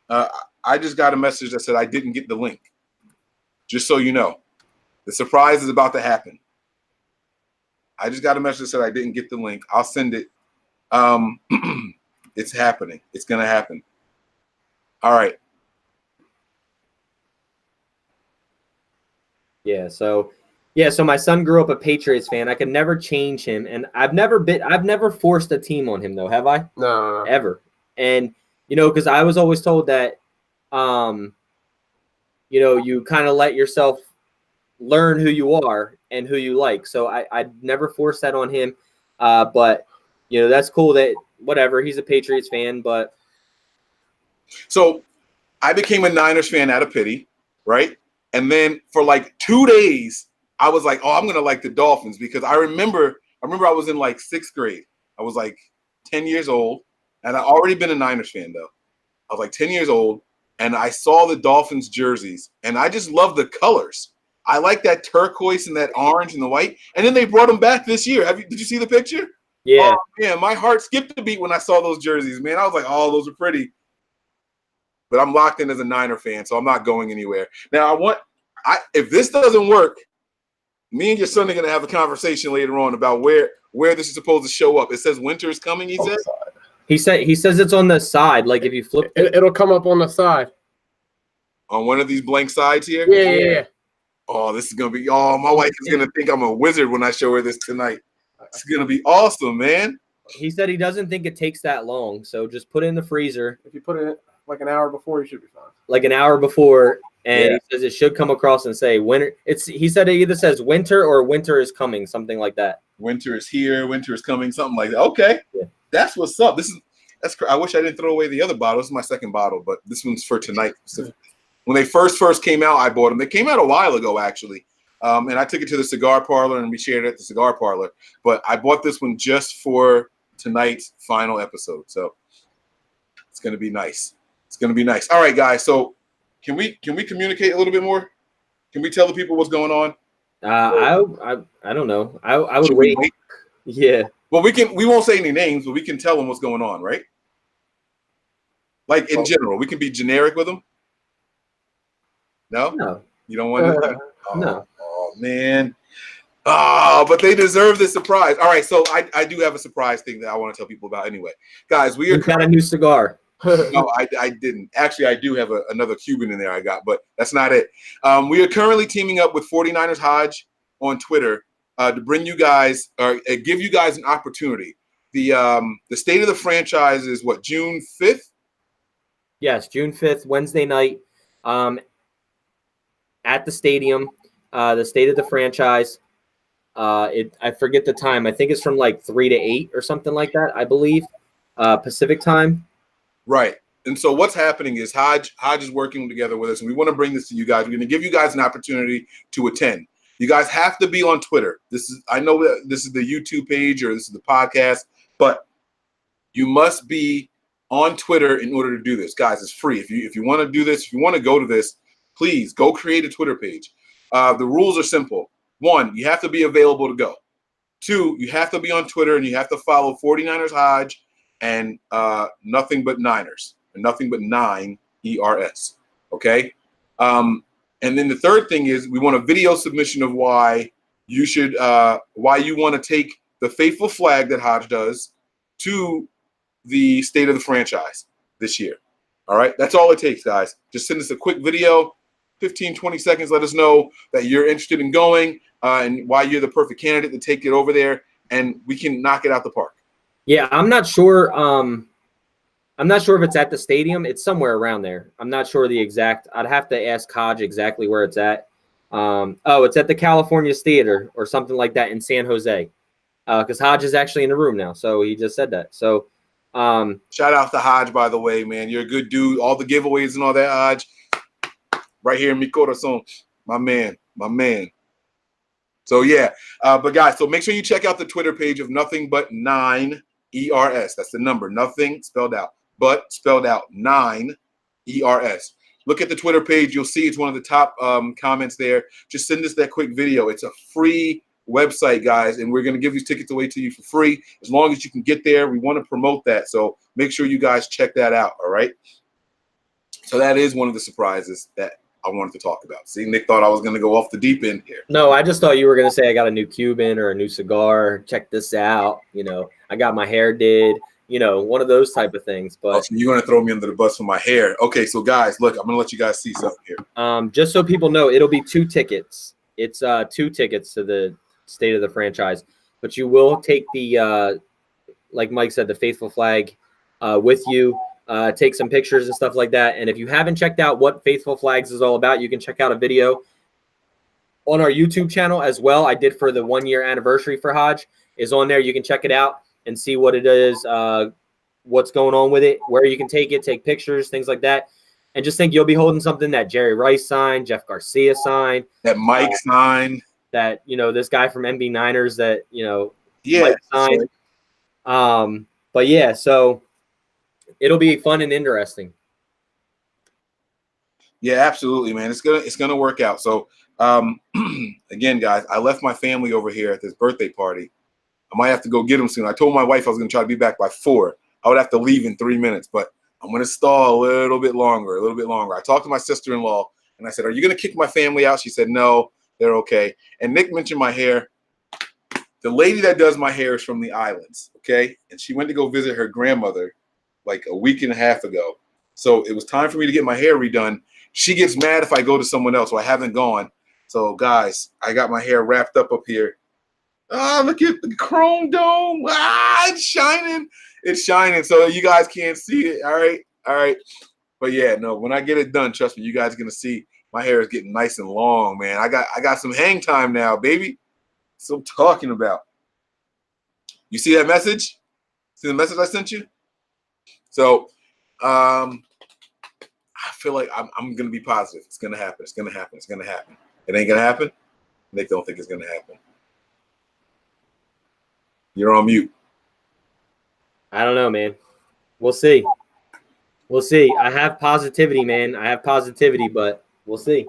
I just got a message that said I didn't get the link. Just so you know, the surprise is about to happen. I just got a message that said I didn't get the link. I'll send it. It's happening. It's going to happen. All right. Yeah, so my son grew up a Patriots fan. I could never change him, and I've never forced a team on him though, have I? No. Ever. And because I was always told that you kind of let yourself learn who you are and who you like. So I never forced that on him. But that's cool that whatever, he's a Patriots fan, but so I became a Niners fan out of pity, right? And then for like 2 days, I was like, oh, I'm gonna like the Dolphins because I remember I was in like 6th grade. I was like 10 years old, and I'd already been a Niners fan though. I was like 10 years old, and I saw the Dolphins jerseys, and I just love the colors. I like that turquoise and that orange and the white. And then they brought them back this year. Did you see the picture? Yeah. Oh, man, my heart skipped a beat when I saw those jerseys, man. I was like, oh, those are pretty. But I'm locked in as a Niner fan, so I'm not going anywhere. Now, if this doesn't work, me and your son are going to have a conversation later on about where this is supposed to show up. It says winter is coming, he said? He says it's on the side. Like if you flip it'll come up on the side. On one of these blank sides here? Yeah. Oh, this is going to be – oh, my wife is going to think I'm a wizard when I show her this tonight. It's going to be awesome, man. He said he doesn't think it takes that long, so just put it in the freezer. If you put it like an hour before, you should be fine. Like an hour before, and he says it should come across and say winter. He said it either says winter or winter is coming, something like that. Winter is here, winter is coming, something like that. Okay, That's what's up. I wish I didn't throw away the other bottle. This is my second bottle, but this one's for tonight. When they first came out, I bought them. They came out a while ago, actually. And I took it to the cigar parlor, and we shared it at the cigar parlor. But I bought this one just for tonight's final episode. So it's going to be nice. It's going to be nice. All right, guys. So can we communicate a little bit more? Can we tell the people what's going on? I don't know. I would wait. Yeah. Well, we won't say any names, but we can tell them what's going on, right? Like in general, we can be generic with them. No? You don't want to? No. Oh, man. Oh, but they deserve this surprise. All right, so I do have a surprise thing that I want to tell people about anyway. Guys, we are got a new cigar. No, I didn't. Actually, I do have another Cuban in there I got, but that's not it. We are currently teaming up with 49ers Hodge on Twitter to bring you guys or give you guys an opportunity. The state of the franchise is what, June 5th? Yes, June 5th, Wednesday night. At the stadium, the state of the franchise. I forget the time. I think it's from like 3 to 8 or something like that, I believe, Pacific time. Right. And so what's happening is Hodge is working together with us, and we want to bring this to you guys. We're going to give you guys an opportunity to attend. You guys have to be on Twitter. I know that this is the YouTube page or this is the podcast, but you must be on Twitter in order to do this. Guys, it's free. If you want to do this, if you want to go to this, please go create a Twitter page. The rules are simple. 1, you have to be available to go. 2, you have to be on Twitter and you have to follow 49ers Hodge and Nothing But Niners, or Nothing But 9 ERS. Okay. And then the third thing is we want a video submission of why you want to take the faithful flag that Hodge does to the state of the franchise this year. All right. That's all it takes, guys. Just send us a quick video, 15, 20 seconds. Let us know that you're interested in going and why you're the perfect candidate to take it over there, and we can knock it out the park. Yeah, I'm not sure I'm not sure if it's at the stadium. It's somewhere around there. I'm not sure the exact. I'd have to ask Hodge exactly where it's at. It's at the California Theater or something like that in San Jose. Because Hodge is actually in the room now, so he just said that. So, shout out to Hodge, by the way, man. You're a good dude. All the giveaways and all that, Hodge. Right here in mi corazón, my man. So yeah, but guys, so make sure you check out the Twitter page of Nothing But 9 ERS. That's the number, nothing spelled out, but spelled out 9 ERS. Look at the Twitter page. You'll see it's one of the top comments there. Just send us that quick video. It's a free website, guys, and we're going to give these tickets away to you for free as long as you can get there. We want to promote that, so make sure you guys check that out. All right. So that is one of the surprises that I wanted to talk about. See, Nick thought I was going to go off the deep end here. No, I just thought you were going to say I got a new Cuban or a new cigar. Check this out. You know, I got my hair did. You know, one of those type of things. But so you're going to throw me under the bus for my hair. Okay, so guys, look, I'm going to let you guys see something here. Just so people know, it'll be 2 tickets. It's 2 tickets to the State of the Franchise. But you will take the, like Mike said, the faithful flag with you. Take some pictures and stuff like that. And if you haven't checked out what Faithful Flags is all about, you can check out a video on our YouTube channel as well. I did for the 1-year anniversary for Hodge is on there. You can check it out and see what it is, what's going on with it, where you can take it, take pictures, things like that. And just think you'll be holding something that Jerry Rice signed, Jeff Garcia signed, that Mike signed, that, you know, this guy from NB9ers that, you know, yeah, Mike signed. Sorry. But yeah, so it'll be fun and interesting. Yeah, absolutely, man. It's gonna work out. So again, guys, I left my family over here at this birthday party. I might have to go get them soon. I told my wife I was gonna try to be back by 4. I would have to leave in 3 minutes, but I'm gonna stall a little bit longer. I talked to my sister-in-law and I said, "Are you gonna kick my family out?" She said, "No, they're okay." And Nick mentioned my hair. The lady that does my hair is from the islands, okay? And she went to go visit her grandmother like a week and a half ago. So it was time for me to get my hair redone. She gets mad if I go to someone else, so I haven't gone. So guys, I got my hair wrapped up here. Ah, look at the chrome dome. Ah, it's shining. It's shining. So you guys can't see it. All right. But yeah, no, when I get it done, trust me, you guys are gonna see my hair is getting nice and long, man. I got some hang time now, baby. That's what I'm talking about. You see that message? See the message I sent you? So I feel like I'm gonna be positive. It's gonna happen. It's gonna happen. It's gonna happen. It ain't gonna happen. Nick don't think it's gonna happen. You're on mute. I don't know, man. We'll see. We'll see. I have positivity, man. I have positivity, but we'll see.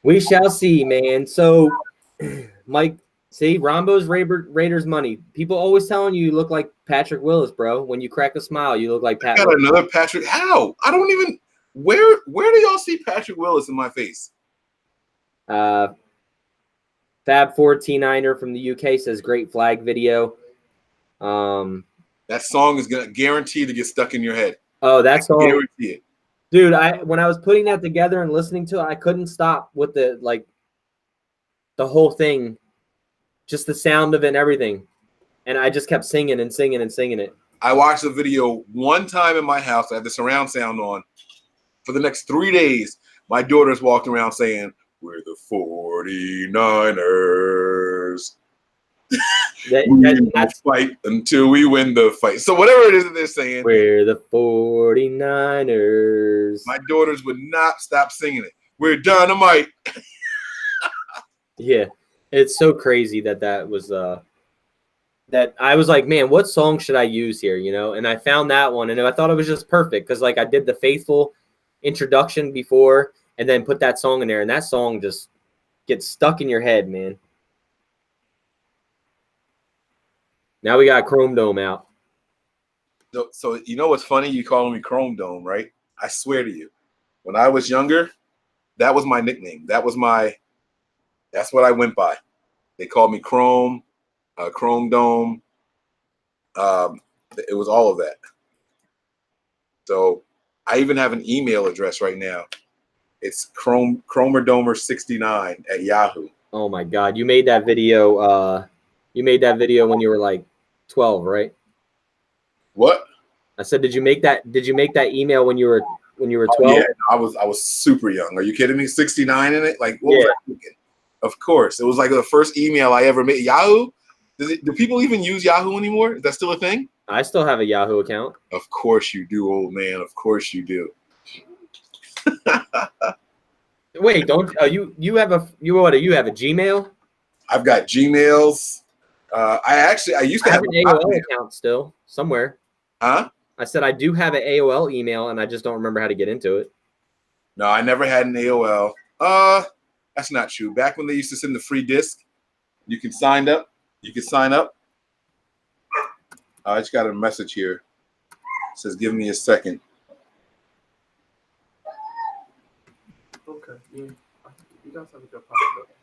We shall see, man. So, Mike, see, Rombo's Raiders money. People always telling you look like Patrick Willis, bro. When you crack a smile, you look like I Patrick. got another Patrick. How? I don't even. Where do y'all see Patrick Willis in my face? Fab 14er from the UK says great flag video. That song is gonna guarantee to get stuck in your head. Oh, that song. Guarantee it. Dude, when I was putting that together and listening to it, I couldn't stop with the whole thing, just the sound of it and everything. And I just kept singing and singing and singing it. I watched the video one time in my house. I had the surround sound on. For the next 3 days, my daughter's walking around saying, "We're the 49ers. That's fight until we win the fight." So whatever it is that they're saying, we're the 49ers. My daughters would not stop singing it. We're dynamite. Yeah, it's so crazy that was that I was like, man, what song should I use here? You know, and I found that one, and I thought it was just perfect because like I did the faithful introduction before, and then put that song in there, and that song just gets stuck in your head, man. Now we got Chrome Dome out. So you know what's funny? You calling me Chrome Dome, right? I swear to you, when I was younger, that was my nickname. That's what I went by. They called me Chrome, Chrome Dome. It was all of that. So I even have an email address right now. It's Cromerdomer69 at Yahoo. Oh my God! You made that video. You made that video when you were like 12, right? What? I said, did you make that email when you were 12? Oh, yeah, I was super young. Are you kidding me? 69 in it? Like, what was I thinking? Of course. It was like the first email I ever made. Yahoo? Do people even use Yahoo anymore? Is that still a thing? I still have a Yahoo account. Of course you do, old man. Of course you do. Wait, don't you have a Gmail? I've got Gmails. I used to I have have an AOL account still somewhere. Huh? I said I do have an AOL email, and I just don't remember how to get into it. No, I never had an AOL. That's not true. Back when they used to send the free disc, you can sign up. I just got a message here. It says, "Give me a second." Okay. You guys have a good possibility.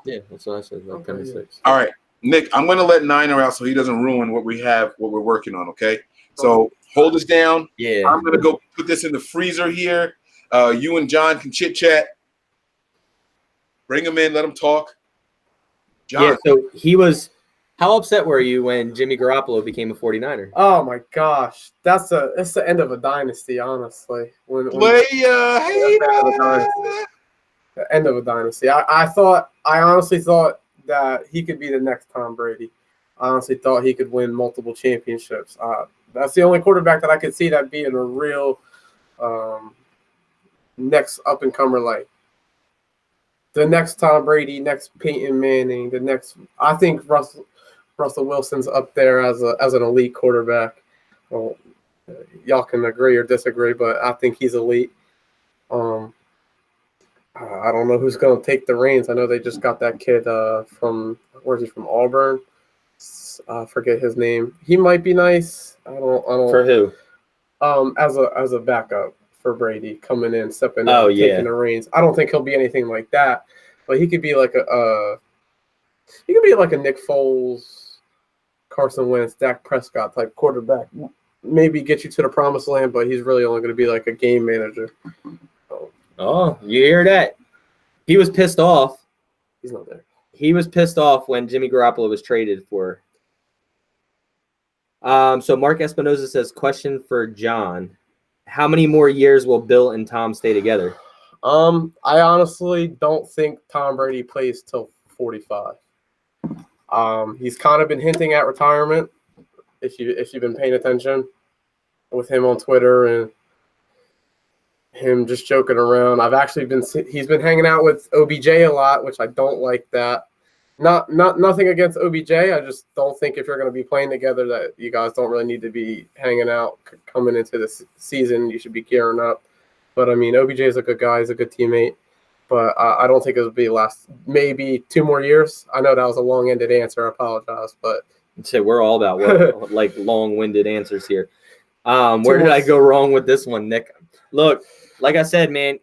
Yeah, that's what I said. Like 10 to 6. All right, Nick, I'm going to let Niner out so he doesn't ruin what we're working on, okay? So hold us down. Yeah. I'm going to go put this in the freezer here. You and John can chit-chat. Bring him in. Let him talk. John. Yeah, so he was – how upset were you when Jimmy Garoppolo became a 49er? Oh, my gosh. It's the end of a dynasty, honestly. Play The end of a dynasty. I honestly thought that he could be the next Tom Brady. I honestly thought he could win multiple championships. That's the only quarterback that I could see that being a real next up-and-comer, like the next Tom Brady, next Peyton Manning, the next – I think Russell Wilson's up there as an elite quarterback. Well, y'all can agree or disagree, but I think he's elite. I don't know who's going to take the reins. I know they just got that kid from – where's he from? Auburn? I forget his name. He might be nice. I don't. For who? As a backup for Brady, coming in, stepping in, taking the reins. I don't think he'll be anything like that, but he could be like a Nick Foles, Carson Wentz, Dak Prescott type quarterback. Maybe get you to the promised land, but he's really only going to be like a game manager. Oh, you hear that? He was pissed off. He's not there. He was pissed off when Jimmy Garoppolo was traded for. So Mark Espinoza says, question for John. How many more years will Bill and Tom stay together? I honestly don't think Tom Brady plays till 45. He's kind of been hinting at retirement, if you've been paying attention, with him on Twitter and him just joking around. He's been hanging out with OBJ a lot, which I don't like that. Nothing against OBJ. I just don't think if you're going to be playing together that you guys don't really need to be hanging out coming into the season. You should be gearing up. But I mean, OBJ is a good guy. He's a good teammate. But I don't think it'll be maybe 2 more years. I know that was a long-ended answer. I apologize, but so we're all about like long-winded answers here. Where did I go wrong with this one, Nick? Look, like I said, man,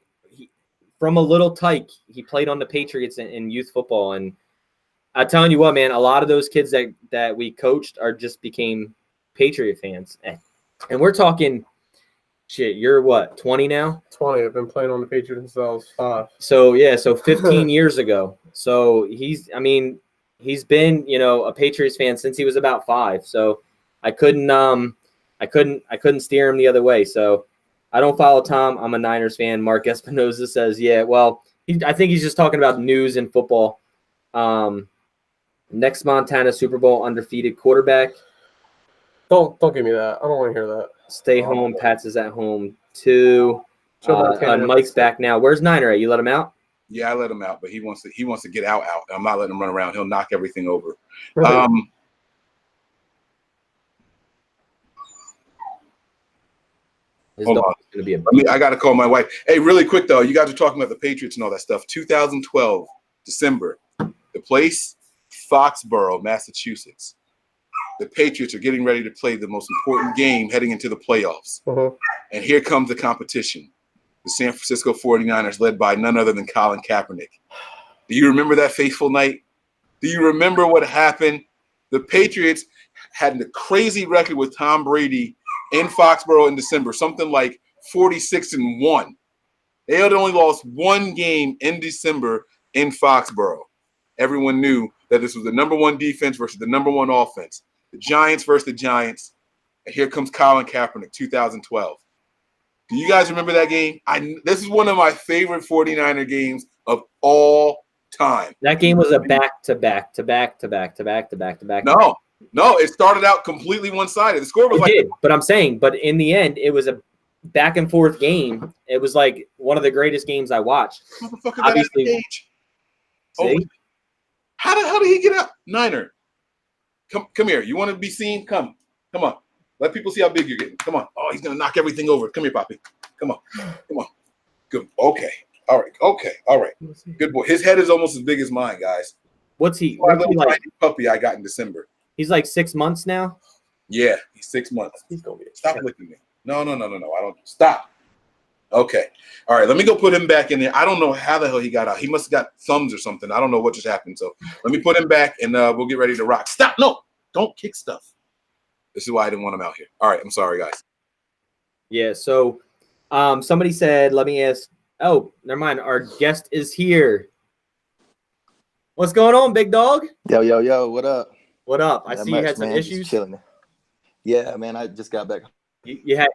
from a little tyke, he played on the Patriots in youth football, and I'm telling you what, man, a lot of those kids that we coached just became Patriot fans. And we're talking, shit, you're what, 20 now? 20. I've been playing on the Patriots since I was 5. So 15 years ago. So he's been, a Patriots fan since he was about 5. So I couldn't steer him the other way. So I don't follow Tom. I'm a Niners fan. Mark Espinoza says, yeah, well, I think he's just talking about news in football. Next Montana Super Bowl undefeated quarterback. Don't give me that. I don't want to hear that. Stay home. Pats is at home too. Mike's back now. Where's Niner at? You let him out? Yeah, I let him out, but he wants to get out. I'm not letting him run around. He'll knock everything over. Right. Hold on. I got to call my wife. Hey, really quick though, you guys are talking about the Patriots and all that stuff. 2012, December, the place, Foxborough, Massachusetts. The Patriots are getting ready to play the most important game heading into the playoffs. And here comes the competition. The San Francisco 49ers led by none other than Colin Kaepernick. Do you remember that fateful night? Do you remember what happened? The Patriots had a crazy record with Tom Brady in Foxborough in December, something like 46-1. They had only lost 1 game in December in Foxborough. Everyone knew that this was the number 1 defense versus the number 1 offense. The Giants versus the Giants. and here comes Colin Kaepernick, 2012. Do you guys remember that game? This is one of my favorite 49er games of all time. That game was a back-to-back. No, it started out completely one-sided. The score was but I'm saying, but in the end, it was a back-and-forth game. It was like one of the greatest games I watched. Motherfucker got out of the cage. See? Oh, how did he get out? Niner, come here. You want to be seen? Come on. Let people see how big you're getting. Come on. Oh, he's gonna knock everything over. Come here, Poppy. Come on. Good. Okay. All right. Good boy. His head is almost as big as mine, guys. What's he Little like? tiny puppy I got in December. He's like 6 months now. Yeah, he's 6 months. He's gonna be. Stop licking me. No. I don't. Stop. Okay. All right. Let me go put him back in there. I don't know how the hell he got out. He must have got thumbs or something. I don't know what just happened. So let me put him back, and we'll get ready to rock. Stop. No. Don't kick stuff. This is why I didn't want him out here. All right. I'm sorry, guys. Yeah. So somebody said, let me ask. Oh, never mind. Our guest is here. What's going on, big dog? Yo, what up? What up? I Not see you much, had some man. Just issues. chilling. Yeah, man, I just got back You had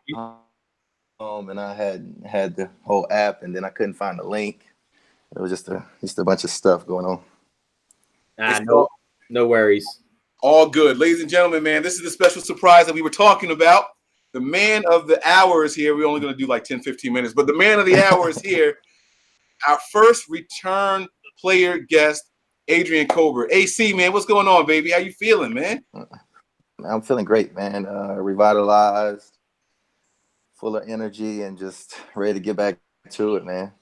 home and I had the whole app, and then I couldn't find the link. It was just a bunch of stuff going on. no worries. All good. Ladies and gentlemen, man, this is the special surprise that we were talking about. The man of the hour is here. We're only going to do like 10, 15 minutes, but the man of the hour is here. Our first return player guest, Adrian Colbert. AC, man, what's going on, baby? How you feeling, man? I'm feeling great, man. Revitalized, full of energy, and just ready to get back to it, man.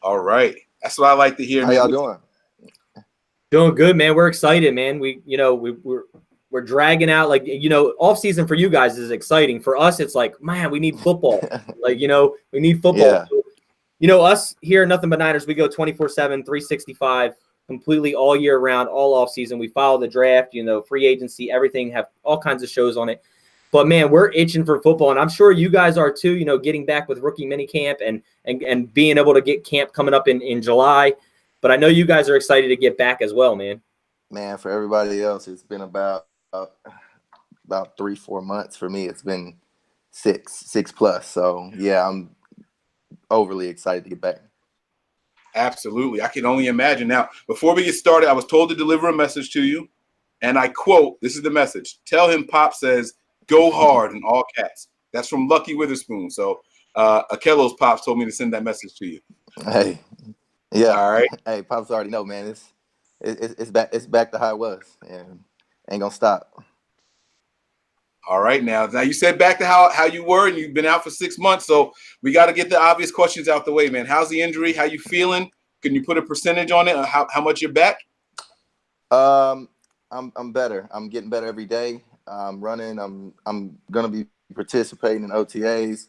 All right. That's what I like to hear. How y'all doing? Doing good, man. We're excited, man. We're dragging out, like, off season for you guys is exciting. For us, it's like, man, we need football. We need football. Yeah. Us here, Nothing But Niners, we go 24/7, 365, completely all year round, all off season. We follow the draft, free agency, everything, have all kinds of shows on it. But man, we're itching for football, and I'm sure you guys are too. Getting back with rookie minicamp and being able to get camp coming up in July. But I know you guys are excited to get back as well, man. Man, for everybody else, it's been about 3-4 months. For me, it's been six plus. So yeah, I'm overly excited to get back. Absolutely. I can only imagine. Now, before we get started, I was told to deliver a message to you, and I quote, this is the message. Tell him Pop says, go hard in all caps. That's from Lucky Witherspoon. So Akelo's Pops told me to send that message to you. Hey, yeah. All right. Hey, Pops already know, man. It's back to how it was, and ain't gonna stop. All right. Now you said back to how you were, and you've been out for 6 months. So we got to get the obvious questions out the way, man. How's the injury? How you feeling? Can you put a percentage on it? How much you're back? I'm better. I'm getting better every day. I'm running. I'm gonna be participating in OTAs,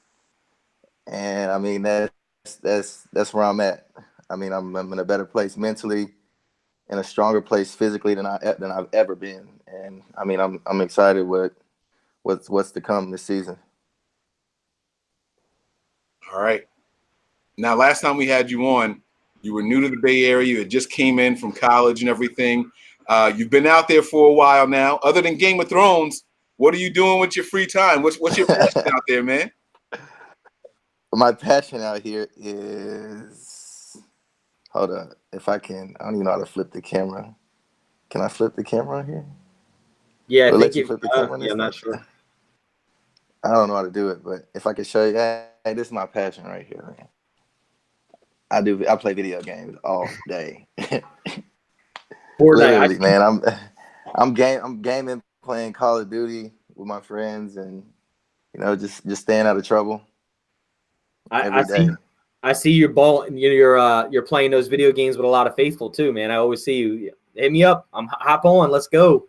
and I mean that's where I'm at. I mean I'm in a better place mentally, in a stronger place physically than I've ever been, and I mean I'm excited with what's to come this season. All right. Now, last time we had you on, you were new to the Bay Area. You had just came in from college and everything. You've been out there for a while now. Other than Game of Thrones, what are you doing with your free time? What's your passion out there, man? My passion out here is, hold up, if I can, I don't even know how to flip the camera. Can I flip the camera on here? Yeah, I think you flip the camera. I'm not sure. I don't know how to do it, but if I could show you, hey, this is my passion right here, man. I play video games all day. Literally, man. I'm gaming, playing Call of Duty with my friends, and just staying out of trouble. I see your ball. You're playing those video games with a lot of faithful too, man. I always see you. Hit me up. Hop on. Let's go.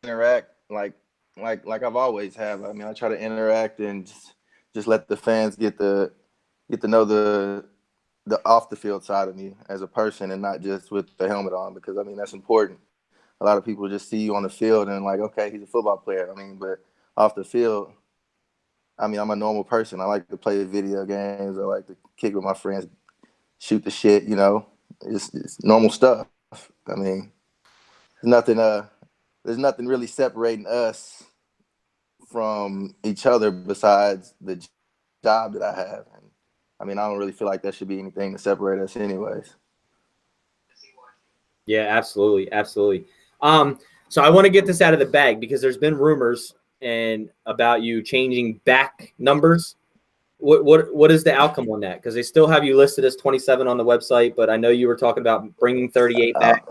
Interact like I've always have. I mean, I try to interact and just let the fans get to know the off the field side of me as a person, and not just with the helmet on, because I mean that's important. A lot of people just see you on the field and like, okay, he's a football player. I mean, but off the field, I mean, I'm a normal person. I like to play video games. I like to kick with my friends, shoot the shit. It's normal stuff. I mean, there's there's nothing really separating us from each other besides the job that I have. And I mean, I don't really feel like there should be anything to separate us anyways. Yeah, absolutely. Absolutely. So I want to get this out of the bag because there's been rumors and about you changing back numbers. What is the outcome on that? Because they still have you listed as 27 on the website, but I know you were talking about bringing 38 back.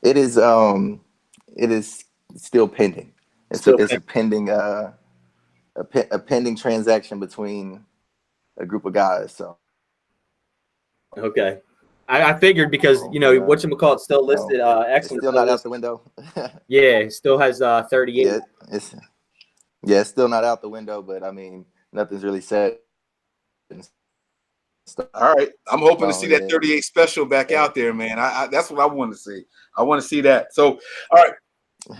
It is still pending. It's a pending a pending transaction between a group of guys. So okay, I figured because whatchamacallit still listed it's still not out the window. Yeah, it still has 38. Yeah, it's still not out the window, but I mean nothing's really set. All right, I'm hoping to see that 38 special back out there, man. I that's what I want to see. I want to see that. So, all right,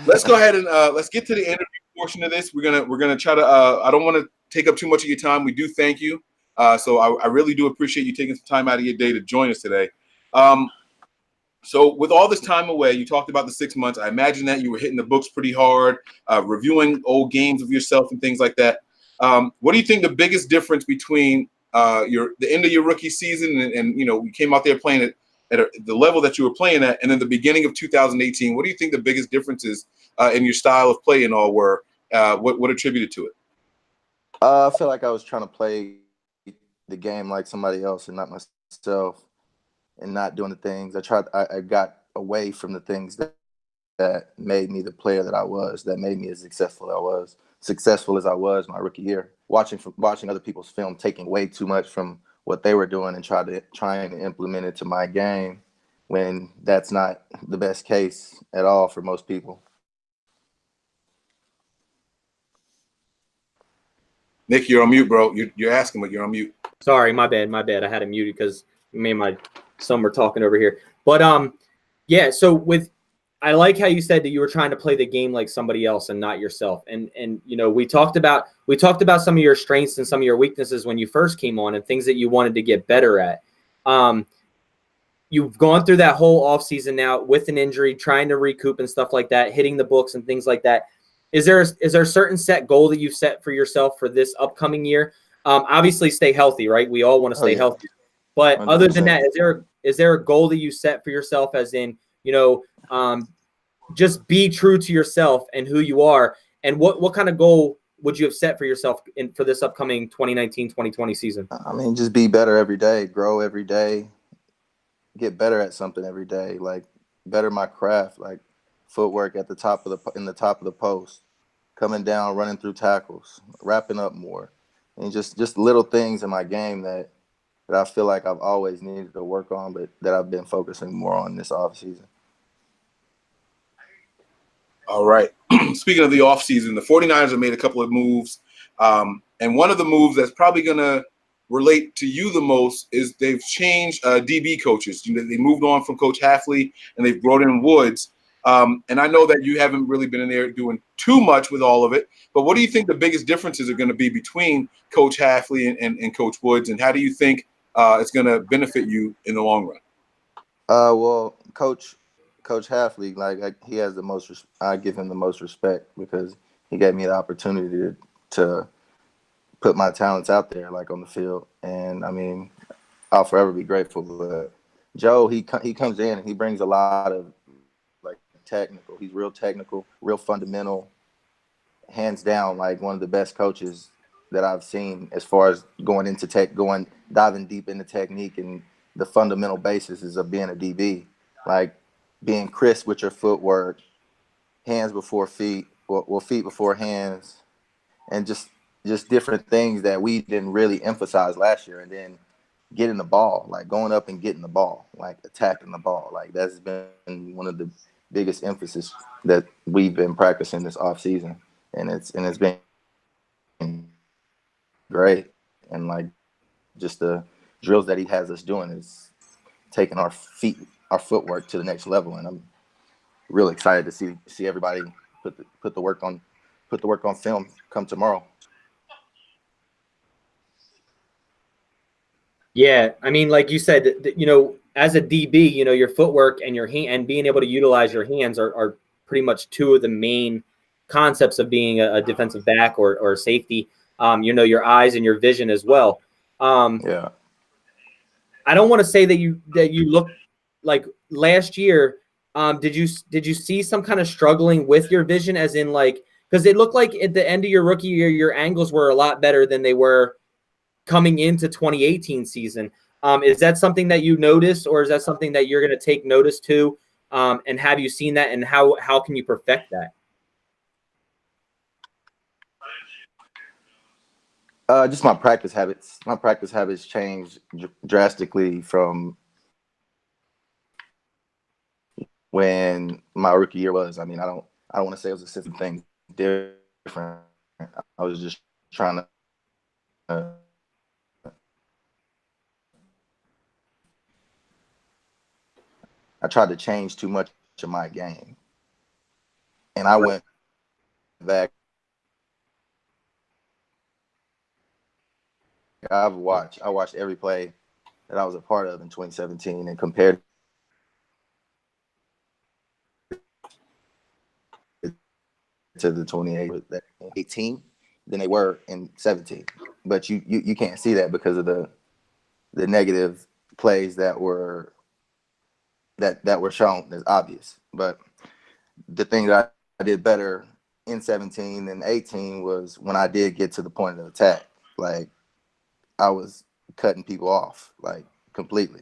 let's go ahead and let's get to the interview portion of this. We're gonna try to. I don't want to take up too much of your time. We do thank you. So I really do appreciate you taking some time out of your day to join us today. So with all this time away, you talked about the 6 months. I imagine that you were hitting the books pretty hard, reviewing old games of yourself and things like that. What do you think the biggest difference between the end of your rookie season and you came out there playing at the level that you were playing at, and then the beginning of 2018? What do you think the biggest differences in your style of play and all were? What attributed to it? I feel like I was trying to play the game like somebody else and not myself, and not doing the things I got away from the things that made me the player that I was, that made me as successful as I was my rookie year. Watching other people's film, taking way too much from what they were doing and trying to implement it to my game, when that's not the best case at all for most people. Nick, you're on mute, bro. You're asking, but you're on mute. Sorry, my bad. I had it muted because me and my son were talking over here. But yeah. So I like how you said that you were trying to play the game like somebody else and not yourself. And we talked about some of your strengths and some of your weaknesses when you first came on and things that you wanted to get better at. You've gone through that whole offseason now with an injury, trying to recoup and stuff like that, hitting the books and things like that. Is there a certain set goal that you've set for yourself for this upcoming year? Obviously, stay healthy, right? We all want to stay healthy. But 100%. Other than that, is there a goal that you set for yourself, as in, just be true to yourself and who you are? And what kind of goal would you have set for yourself for this upcoming 2019-2020 season? I mean, just be better every day, grow every day, get better at something every day, like better my craft, like footwork in the top of the post, coming down, running through tackles, wrapping up more, and just little things in my game that I feel like I've always needed to work on, but that I've been focusing more on this offseason. All right. Speaking of the offseason, the 49ers have made a couple of moves. And one of the moves that's probably going to relate to you the most is they've changed DB coaches. They moved on from Coach Halfley, and they've brought in Woods. And I know that you haven't really been in there doing too much with all of it, but what do you think the biggest differences are going to be between Coach Halfley and Coach Woods, and how do you think it's going to benefit you in the long run? Well, Coach Halfley, like he has the most. I give him the most respect because he gave me the opportunity to put my talents out there, like on the field, and I mean, I'll forever be grateful. But Joe, he comes in and he brings a lot of like technical. He's real technical, real fundamental, hands down, like one of the best coaches that I've seen as far as diving deep into technique and the fundamental basis of being a DB, like being crisp with your footwork, hands before feet, or feet before hands, and just different things that we didn't really emphasize last year. And then getting the ball, like going up and getting the ball, like attacking the ball, like that's been one of the biggest emphasis that we've been practicing this off season, and it's been great. And like just the drills that he has us doing is taking our footwork to the next level, and I'm really excited to see everybody put the work on film come tomorrow. Yeah, I mean, like you said, as a DB, you know, your footwork and your hand and being able to utilize your hands are pretty much two of the main concepts of being a defensive back or a safety. You know, your eyes and your vision as well. Yeah. I don't want to say that you look like last year. Did you see some kind of struggling with your vision, as in like, because it looked like at the end of your rookie year, your angles were a lot better than they were coming into 2018 season. Is that something that you noticed, or is that something that you're going to take notice to? And have you seen that, and how can you perfect that? Just my practice habits. My practice habits changed drastically from when my rookie year was. I mean, I don't want to say it was a system thing different. I was just trying to I tried to change too much of my game, and I went back. I watched every play that I was a part of in 2017 and compared to the 2018 than they were in 17. But you can't see that because of the negative plays that were shown as obvious. But the thing that I did better in 17 than 18 was when I did get to the point of attack. Like, I was cutting people off, like, completely.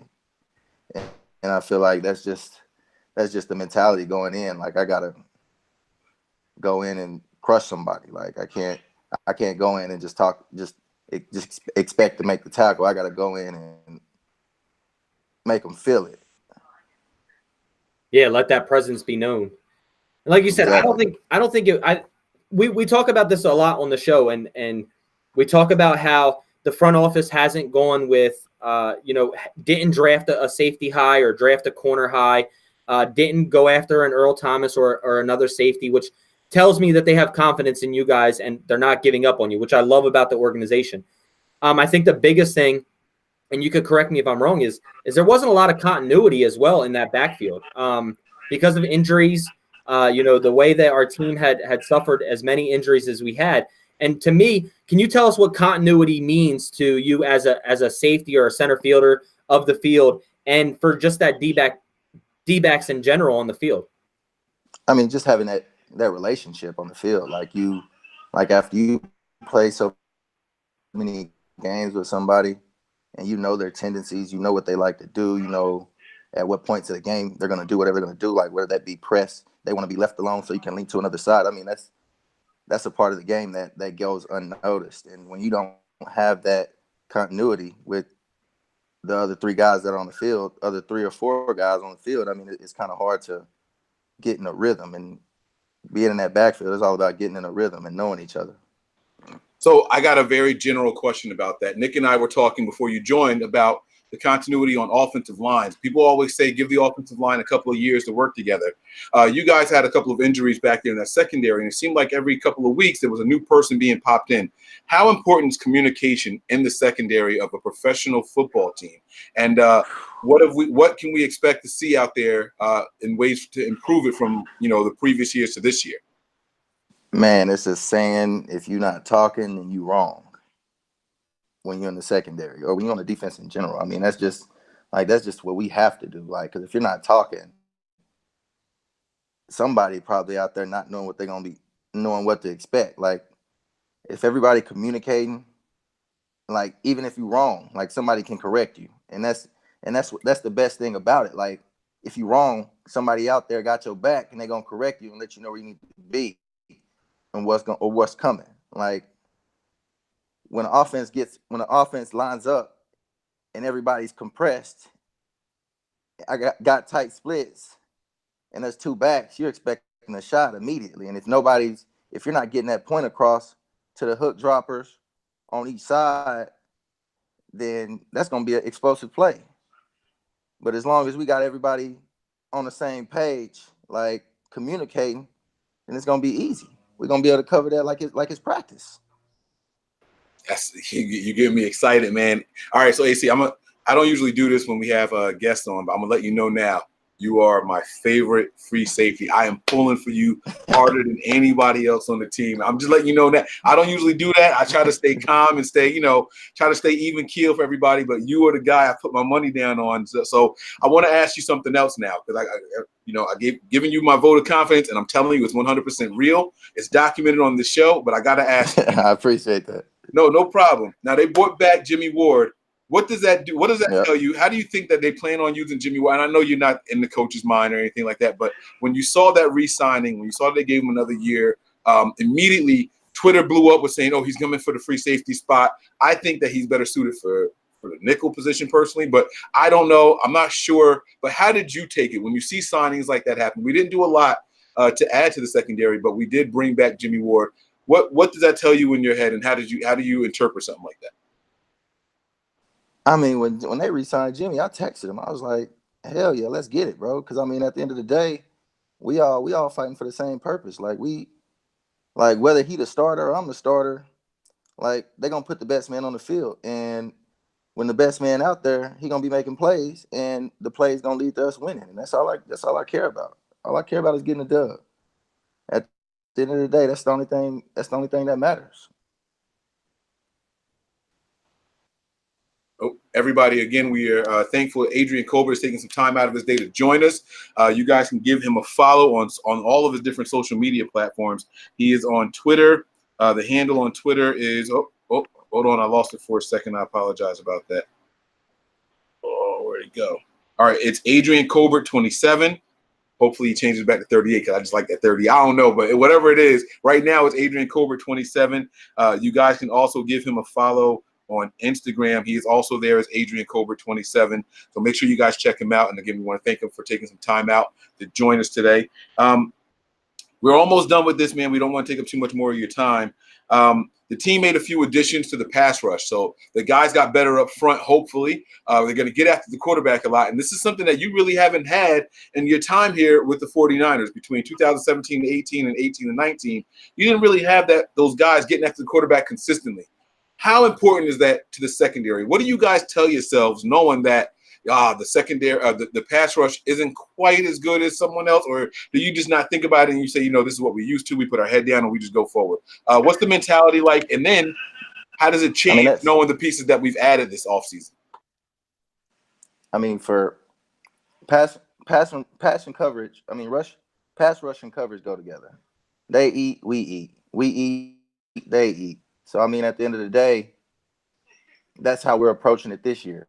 And I feel like that's just the mentality going in. Like, I gotta go in and crush somebody. Like, I can't go in and just expect to make the tackle. I gotta go in and make them feel it. Yeah, let that presence be known. Like you said, Exactly. I don't think we talk about this a lot on the show, and we talk about how the front office hasn't gone with, didn't draft a safety high or draft a corner high, didn't go after an Earl Thomas or another safety, which tells me that they have confidence in you guys and they're not giving up on you, which I love about the organization. I think the biggest thing, and you could correct me if I'm wrong, is there wasn't a lot of continuity as well in that backfield because of injuries. The way that our team had suffered as many injuries as we had. And to me, can you tell us what continuity means to you as a safety or a center fielder of the field, and for just that D-backs in general on the field? I mean, just having that relationship on the field, like after you play so many games with somebody, and you know their tendencies, you know what they like to do, you know at what points of the game they're going to do whatever they're going to do, like whether that be press, they want to be left alone so you can link to another side. I mean, that's a part of the game that goes unnoticed. And when you don't have that continuity with the other three guys that are on the field, other 3 or 4 guys on the field, I mean, it's kind of hard to get in a rhythm. And being in that backfield is all about getting in a rhythm and knowing each other. So I got a very general question about that. Nick and I were talking before you joined about the continuity on offensive lines. People always say give the offensive line a couple of years to work together. You guys had a couple of injuries back there in that secondary, and it seemed like every couple of weeks there was a new person being popped in. How important is communication in the secondary of a professional football team? And what can we expect to see out there in ways to improve it from the previous years to this year? Man, it's a saying, if you're not talking, then you wrong when you're in the secondary or when you're on the defense in general. I mean, that's just what we have to do. Like, because if you're not talking, somebody probably out there not knowing what they're going to be, knowing what to expect. Like, if everybody communicating, like, even if you're wrong, like, somebody can correct you. And that's the best thing about it. Like, if you're wrong, somebody out there got your back and they're going to correct you and let you know where you need to be and what's coming. Like, when the offense lines up and everybody's compressed, I got tight splits, and there's 2 backs, you're expecting a shot immediately. And if you're not getting that point across to the hook droppers on each side, then that's going to be an explosive play. But as long as we got everybody on the same page, like communicating, then it's going to be easy. We're going to be able to cover that like it's practice. You get me excited, man. All right, so AC, I'm I don't usually do this when we have guests on, but I'm gonna let you know now. You are my favorite free safety. I am pulling for you harder than anybody else on the team. I'm just letting you know that. I don't usually do that. I try to stay calm and stay, try to stay even keel for everybody. But you are the guy I put my money down on. So I want to ask you something else now, because I given you my vote of confidence, and I'm telling you it's 100% real. It's documented on the show, but I got to ask you. I appreciate that. No problem. Now they brought back Jimmy Ward. What does that do? What does that tell you? How do you think that they plan on using Jimmy Ward? And I know you're not in the coach's mind or anything like that, but when you saw that re-signing, when you saw they gave him another year, immediately Twitter blew up with saying, "Oh, he's coming for the free safety spot." I think that he's better suited for the nickel position personally, but I don't know. I'm not sure. But how did you take it when you see signings like that happen? We didn't do a lot to add to the secondary, but we did bring back Jimmy Ward. What does that tell you in your head, and how do you interpret something like that? I mean, when they re-signed Jimmy, I texted him. I was like, "Hell yeah, let's get it, bro." Because I mean, at the end of the day, we all fighting for the same purpose. Like whether he the starter or I'm the starter, like they're gonna put the best man on the field, and when the best man out there, he gonna be making plays, and the plays gonna lead to us winning, and that's all I care about. All I care about is getting a dub. At the end of the day, that's the only thing that matters. Oh, everybody, again, we are thankful Adrian Colbert is taking some time out of his day to join us. You guys can give him a follow on all of his different social media platforms. He is on Twitter. The handle on Twitter is hold on, I lost it for a second. I apologize about that. Oh, where'd he go? All right, it's Adrian Colbert 27. Hopefully he changes back to 38 because I just like that 30. I don't know, but whatever it is, right now it's Adrian Colbert 27. You guys can also give him a follow on Instagram. He is also there as Adrian Colbert 27. So make sure you guys check him out. And again, we want to thank him for taking some time out to join us today. We're almost done with this, man. We don't want to take up too much more of your time. The team made a few additions to the pass rush. So the guys got better up front, hopefully. They're going to get after the quarterback a lot. And this is something that you really haven't had in your time here with the 49ers between 2017 to 18 and 18 and 19. You didn't really have those guys getting after the quarterback consistently. How important is that to the secondary? What do you guys tell yourselves knowing that the secondary, the pass rush isn't quite as good as someone else, or do you just not think about it and you say, this is what we used to, we put our head down and we just go forward? What's the mentality like? And then how does it change knowing the pieces that we've added this offseason? I mean, for pass and coverage, pass rush and coverage go together. They eat, we eat. We eat, they eat. So, I mean, at the end of the day, that's how we're approaching it this year.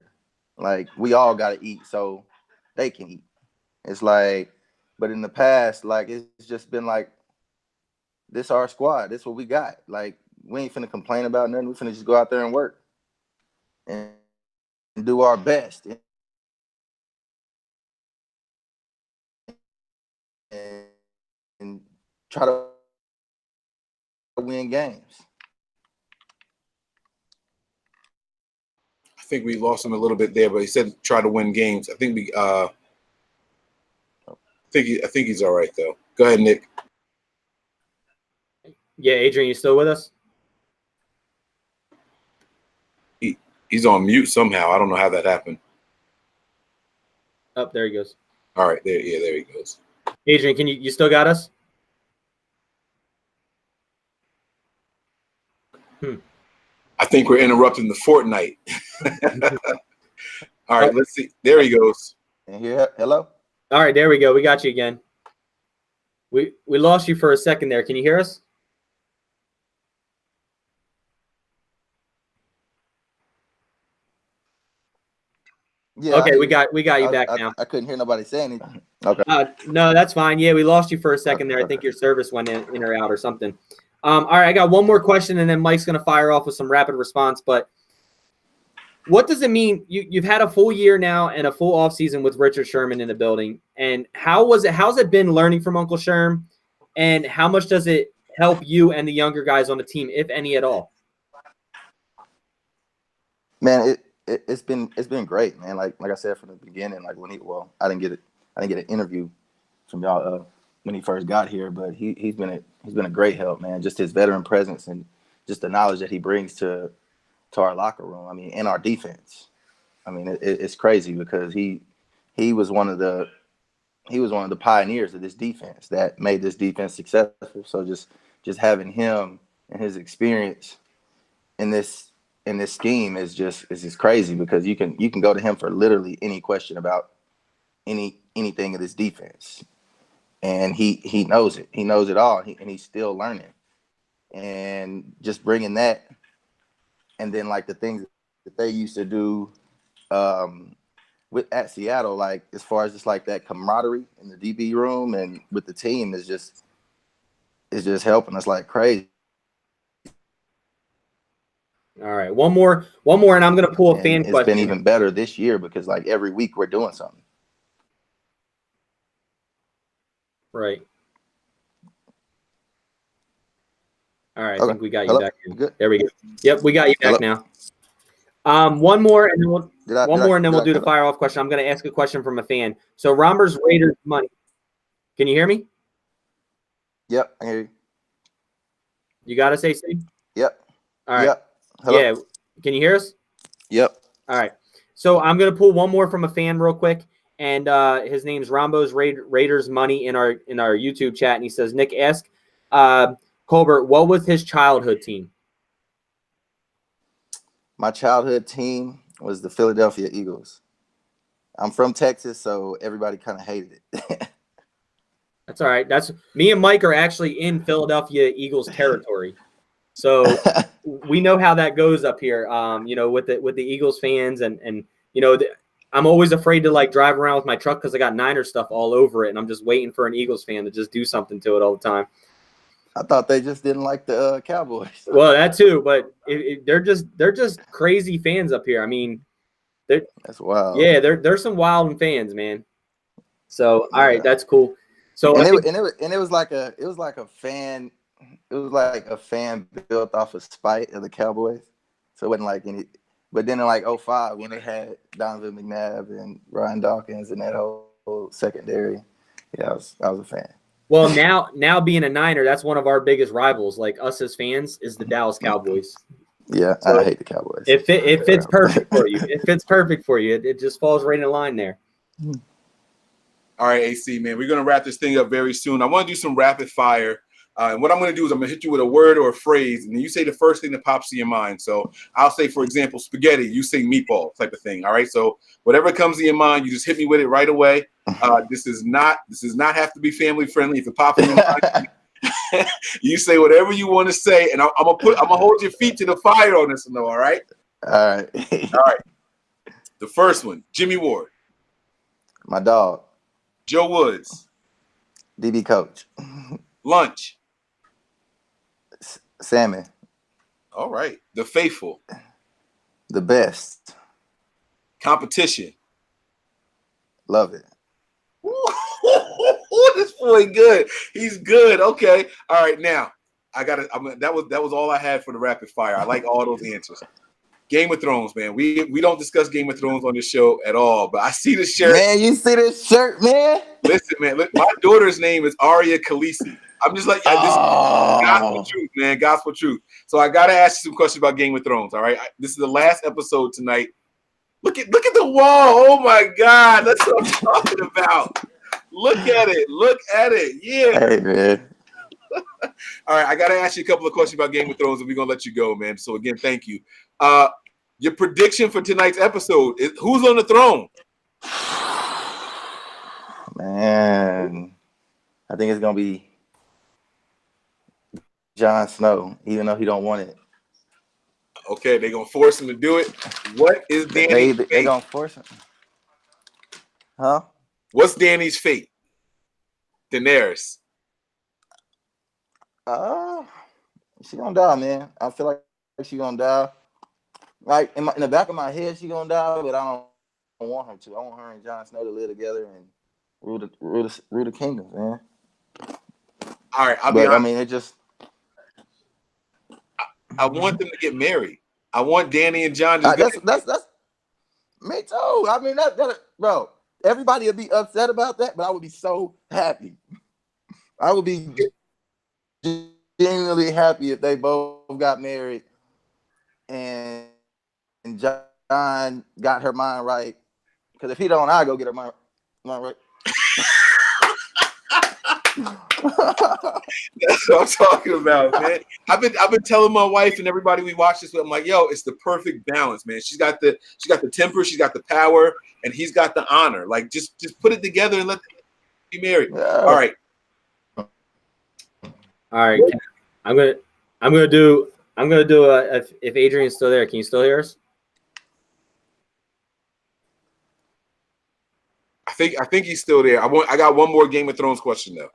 Like, we all got to eat so they can eat. It's like, but in the past, like, it's just been like, this our squad. This what we got. Like, we ain't finna complain about nothing. We finna just go out there and work and do our best and try to win games. I think we lost him a little bit there, but he said try to win games. I think I think he's all right though. Go ahead, Nick. Yeah, Adrian, you still with us? He's on mute somehow. I don't know how that happened. Oh, there he goes. All right, there he goes. Adrian, can you still got us? I think we're interrupting the Fortnite. All right, let's see. There he goes. Hello? All right, there we go. We got you again. We lost you for a second there. Can you hear us? Yeah. Okay, we got you back now. I couldn't hear nobody say anything. Okay. No, that's fine. Yeah, we lost you for a second there. I think your service went in or out or something. All right, I got one more question, and then Mike's going to fire off with some rapid response. But what does it mean? You've had a full year now and a full offseason with Richard Sherman in the building. And how's it been learning from Uncle Sherm? And how much does it help you and the younger guys on the team, if any at all? Man, it's been great, man. Like I said from the beginning, like I didn't get an interview from y'all when he first got here, but he's been a great help, man. Just his veteran presence and just the knowledge that he brings to our locker room. I mean, and our defense. I mean, it's crazy because he was one of the pioneers of this defense that made this defense successful. So just having him and his experience in this scheme is just crazy because you can go to him for literally any question about anything of this defense, and he knows it. He knows it all, and he's still learning. And just bringing that, and then like the things that they used to do at Seattle, like as far as just like that camaraderie in the DB room and with the team is just helping us like crazy. All right, one more, and I'm gonna pull a fan question. It's been even better this year because like every week we're doing something. Right. All right, Okay. I think we got you Hello? back. Good. There we go. Yep, we got you back Hello? now. One more, and then we'll do the hello? fire off question. I'm going to ask a question from a fan. So Rombers Raiders money. Can you hear me? Yep, I hear you. You got us, AC? Yep. All right. Yep. Hello? Yeah. Can you hear us? Yep. All right. So I'm going to pull one more from a fan real quick. And his name's Rombo's Raiders money in our YouTube chat. And he says, Nick, ask Colbert, what was his childhood team? My childhood team was the Philadelphia Eagles. I'm from Texas, so everybody kind of hated it. That's all right. That's me and Mike are actually in Philadelphia Eagles territory. So we know how that goes up here. With the Eagles fans and I'm always afraid to like drive around with my truck because I got Niner stuff all over it, and I'm just waiting for an Eagles fan to just do something to it all the time. I thought they just didn't like the Cowboys. Well, that too, but they're just crazy fans up here. I mean, That's wild. Yeah, there's some wild fans, man. So all right, that's cool. So it was like a fan built off of spite of the Cowboys. So it wasn't like any. But then in like 2005 when they had Donovan McNabb and Ryan Dawkins and that whole secondary, yeah, I was a fan. Well, now being a Niner, that's one of our biggest rivals. Like us as fans, is the Dallas Cowboys. Yeah, so I hate the Cowboys. It fits perfect for you. It fits perfect for you. It just falls right in line there. All right, AC, man, we're going to wrap this thing up very soon. I want to do some rapid fire. And what I'm going to do is I'm going to hit you with a word or a phrase, and then you say the first thing that pops to your mind. So I'll say, for example, spaghetti. You say meatball type of thing. All right. So whatever comes to your mind, you just hit me with it right away. This does not have to be family friendly. If it pops in your mind, you say whatever you want to say, and I'm gonna hold your feet to the fire on this one, though. All right. All right. All right. The first one, Jimmy Ward. My dog. Joe Woods. DB coach. Lunch. Salmon. All right. The faithful. The best. Competition. Love it. Ooh, this boy good. He's good. Okay. All right. Now that was all I had for the rapid fire. I like all those answers. Game of Thrones, man. We don't discuss Game of Thrones on this show at all, but I see the shirt. Man, you see this shirt, man? Listen, man. My daughter's name is Arya Khaleesi. I'm just like, this is gospel truth, man. Gospel truth. So I gotta ask you some questions about Game of Thrones. All right. This is the last episode tonight. Look at the wall. Oh my God. That's what I'm talking about. Look at it. Look at it. Yeah. Hey, man. All right. I gotta ask you a couple of questions about Game of Thrones, and we're gonna let you go, man. So again, thank you. Your prediction for tonight's episode is who's on the throne? Man, I think it's gonna be Jon Snow, even though he don't want it. Okay, they're gonna force him to do it. What is Danny's fate? They gonna force him? Huh? What's Danny's fate? Daenerys. She gonna die, man. I feel like she gonna die. Like in the back of my head, she gonna die, but I don't want her to. I want her and Jon Snow to live together and rule the kingdom, man. All right, I'll be honest. I mean, it just. I want them to get married. I want Danny and Jon to that's me too. I mean, that bro. Everybody would be upset about that, but I would be so happy. I would be genuinely happy if they both got married and Jon John got her mind right. Because if he don't, I go get her mind right. That's what I'm talking about, man. I've been telling my wife and everybody we watch this with, I'm like, yo, it's the perfect balance, man. She's got the temper, she's got the power, and he's got the honor. Like, just put it together and let them be married. Yeah. All right. I'm gonna do if Adrian's still there. Can you still hear us? I think he's still there. I got one more Game of Thrones question though.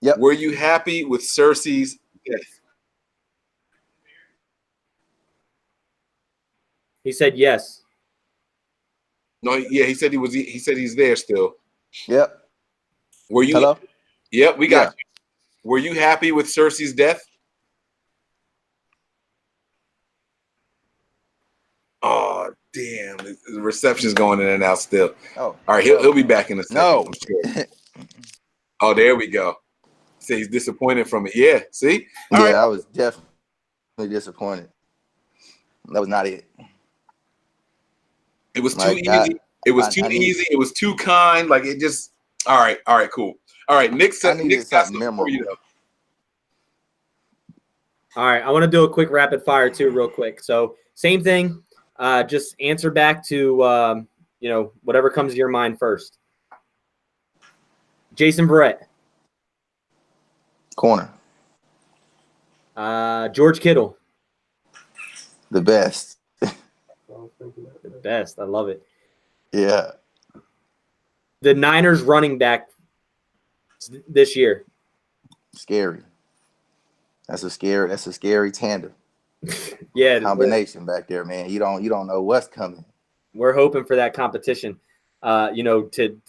Yep. Were you happy with Cersei's death? He said yes. No, yeah, he said he said he's there still. Yep. Were you? Hello? Yep, we got you. Were you happy with Cersei's death? Oh, damn. The reception's going in and out still. Oh. All right, he'll be back in a second. No. I'm sure. Oh, there we go. Say he's disappointed from it. Yeah, see? All right. I was definitely disappointed. That was not it. It was too easy. It was too easy. It was too kind. Like, it just – all right, cool. All right, Nick's got something for you, though. All right, I want to do a quick rapid fire, too, real quick. So, same thing. Just answer back to, whatever comes to your mind first. Jason Verrett. Corner. George Kittle. The best. The best. I love it. Yeah. The Niners running back this year. Scary. That's a scary tandem. Yeah. Combination back there, man. You don't know what's coming. We're hoping for that competition, to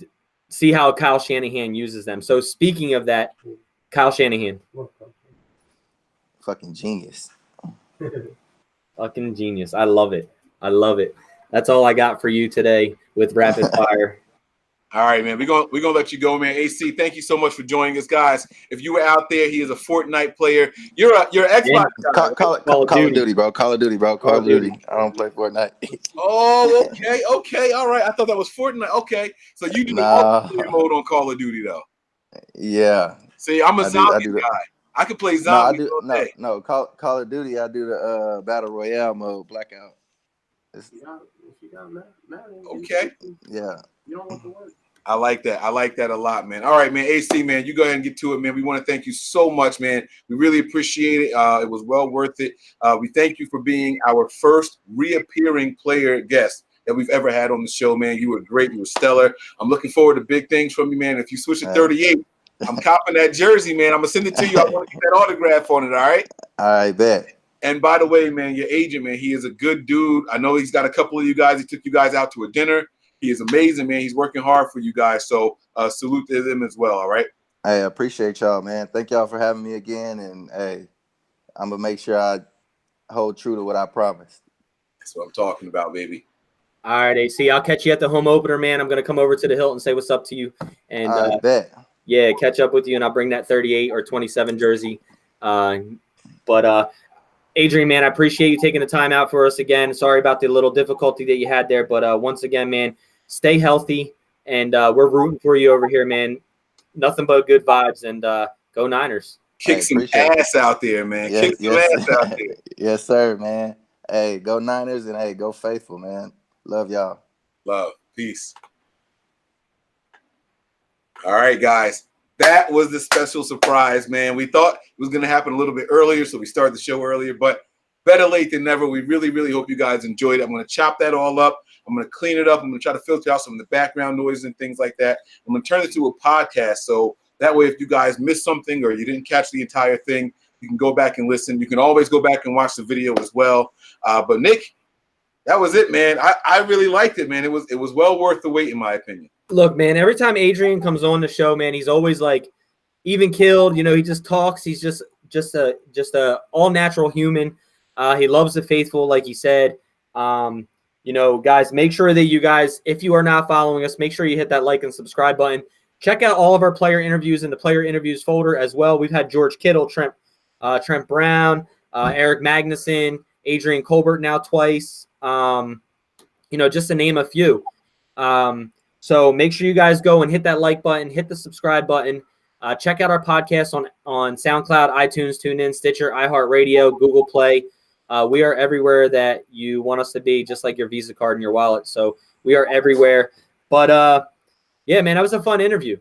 see how Kyle Shanahan uses them. So speaking of that, Kyle Shanahan. Fucking genius. Fucking genius. I love it. That's all I got for you today with rapid fire. All right, man. We're gonna let you go, man. AC, thank you so much for joining us, guys. If you were out there, he is a Fortnite player. You're an Xbox guy. Call of Duty, bro. Call of Duty. I don't play Fortnite. Oh, okay. All right. I thought that was Fortnite. Okay. So you do multiplayer mode on Call of Duty, though. Yeah. See, I'm a zombie guy. I can play zombies all day. No, Call of Duty, I do the Battle Royale mode, Blackout. Okay. Yeah. You don't want to work. I like that. I like that a lot, man. All right, man. AC, man, you go ahead and get to it, man. We want to thank you so much, man. We really appreciate it. It was well worth it. We thank you for being our first reappearing player guest that we've ever had on the show, man. You were great. You were stellar. I'm looking forward to big things from you, man. If you switch to 38, I'm copping that jersey, man. I'm going to send it to you. I want to get that autograph on it, all right? I bet. And by the way, man, your agent, man, he is a good dude. I know he's got a couple of you guys. He took you guys out to a dinner. He is amazing, man. He's working hard for you guys. So salute to him as well, all right? I appreciate y'all, man. Thank y'all for having me again. And, hey, I'm going to make sure I hold true to what I promised. That's what I'm talking about, baby. All right, AC. I'll catch you at the home opener, man. I'm going to come over to the Hilton and say what's up to you. And I bet. Yeah, catch up with you, and I'll bring that 38 or 27 jersey. Adrian, man, I appreciate you taking the time out for us again. Sorry about the little difficulty that you had there. But once again, man, stay healthy, and we're rooting for you over here, man. Nothing but good vibes, and go Niners. Kick some ass out there, man. Kick some ass out there. Yes, sir, man. Hey, go Niners, and, hey, go Faithful, man. Love y'all. Love. Peace. All right, guys. That was the special surprise, man. We thought it was going to happen a little bit earlier, so we started the show earlier, but better late than never. We really, really hope you guys enjoyed it. I'm going to chop that all up. I'm going to clean it up. I'm going to try to filter out some of the background noise and things like that. I'm going to turn it to a podcast, so that way if you guys missed something or you didn't catch the entire thing, you can go back and listen. You can always go back and watch the video as well. But, Nick, that was it, man. I really liked it, man. It was well worth the wait, in my opinion. Look, man, every time Adrian comes on the show, man, he's always like even killed. You know, he just talks. He's just a all natural human. He loves the faithful, like he said. Guys, make sure that you guys, if you are not following us, make sure you hit that like and subscribe button. Check out all of our player interviews in the player interviews folder as well. We've had George Kittle, Trent Brown, Eric Magnuson, Adrian Colbert now twice. Just to name a few. So make sure you guys go and hit that like button, hit the subscribe button. Check out our podcast on SoundCloud, iTunes, TuneIn, Stitcher, iHeartRadio, Google Play. We are everywhere that you want us to be, just like your Visa card and your wallet. So we are everywhere. But yeah, man, that was a fun interview.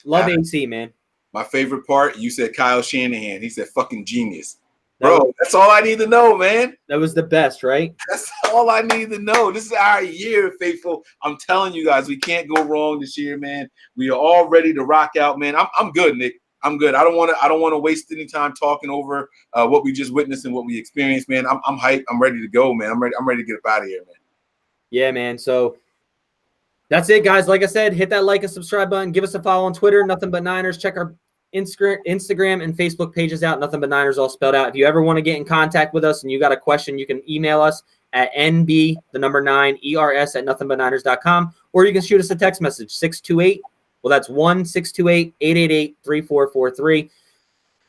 Love AC, man. My favorite part, you said Kyle Shanahan. He said fucking genius. Bro, that's all I need to know, man. That was the best, right? That's all I need to know. This is our year, faithful. I'm telling you guys, we can't go wrong this year, man. We are all ready to rock out, man. I'm good, Nick. I'm good. I don't want to waste any time talking over what we just witnessed and what we experienced, man. I'm hyped. I'm ready to go, man. I'm ready to get up out of here, man. Yeah, man. So that's it, guys. Like I said, hit that like and subscribe button. Give us a follow on Twitter, Nothing But Niners. Check our Instagram and Facebook pages out, Nothing But Niners all spelled out. If you ever want to get in contact with us and you got a question, you can email us at nb9ers@nothingbutniners.com, or you can shoot us a text message 628. Well, that's 1-628-888-3443.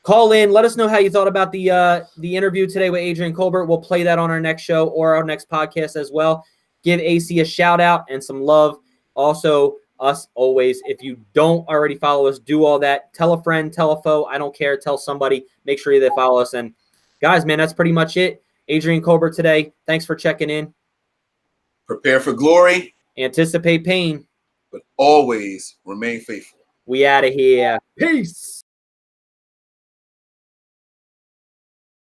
Call in. Let us know how you thought about the interview today with Adrian Colbert. We'll play that on our next show or our next podcast as well. Give AC a shout out and some love. Also, us always. If you don't already follow us, do all that. Tell a friend, tell a foe. I don't care. Tell somebody. Make sure they follow us. And guys, man, that's pretty much it. Adrian Colbert today. Thanks for checking in. Prepare for glory. Anticipate pain. But always remain faithful. We out of here. Peace.